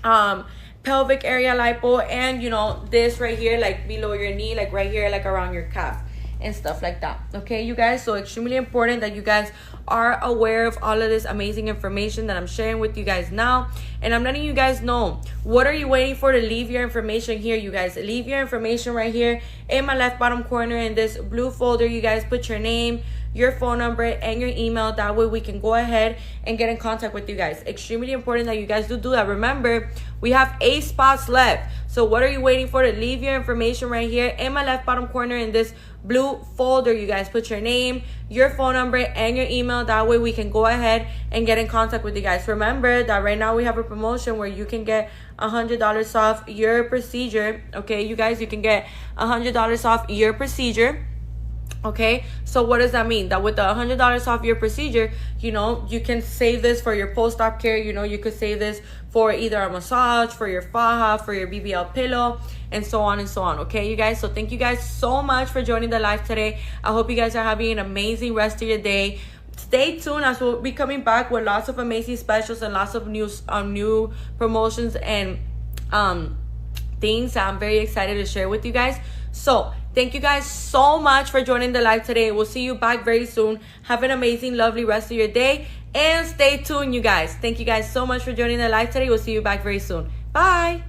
pelvic area lipo, and, you know, this right here, like below your knee, like right here, like around your calf. and stuff like that. Okay, you guys, so extremely important that you guys are aware of all of this amazing information that I'm sharing with you guys now. And I'm letting you guys know, what are you waiting for to leave your information here, you guys? Leave your information right here in my left bottom corner in this blue folder. You guys put your name, your phone number, and your email. That way we can go ahead and get in contact with you guys. Extremely important that you guys do that. Remember, we have 8 spots left. So what are you waiting for to leave your information right here in my left bottom corner in this blue folder? You guys put your name, your phone number, and your email. That way we can go ahead and get in contact with you guys. Remember that right now we have a promotion where you can get $100 off your procedure. Okay, you guys, you can get $100 off your procedure. Okay, so what does that mean? That with the $100 off your procedure, you know, you can save this for your post-op care. You know, you could save this for either a massage, for your faja, for your BBL pillow, and so on and so on. Okay, you guys, so thank you guys so much for joining the live today. I hope you guys are having an amazing rest of your day. Stay tuned, as we'll be coming back with lots of amazing specials and lots of new promotions and things that I'm very excited to share with you guys. So thank you guys so much for joining the live today. We'll see you back very soon. Have an amazing, lovely rest of your day. And stay tuned, you guys. Thank you guys so much for joining the live today. We'll see you back very soon. Bye.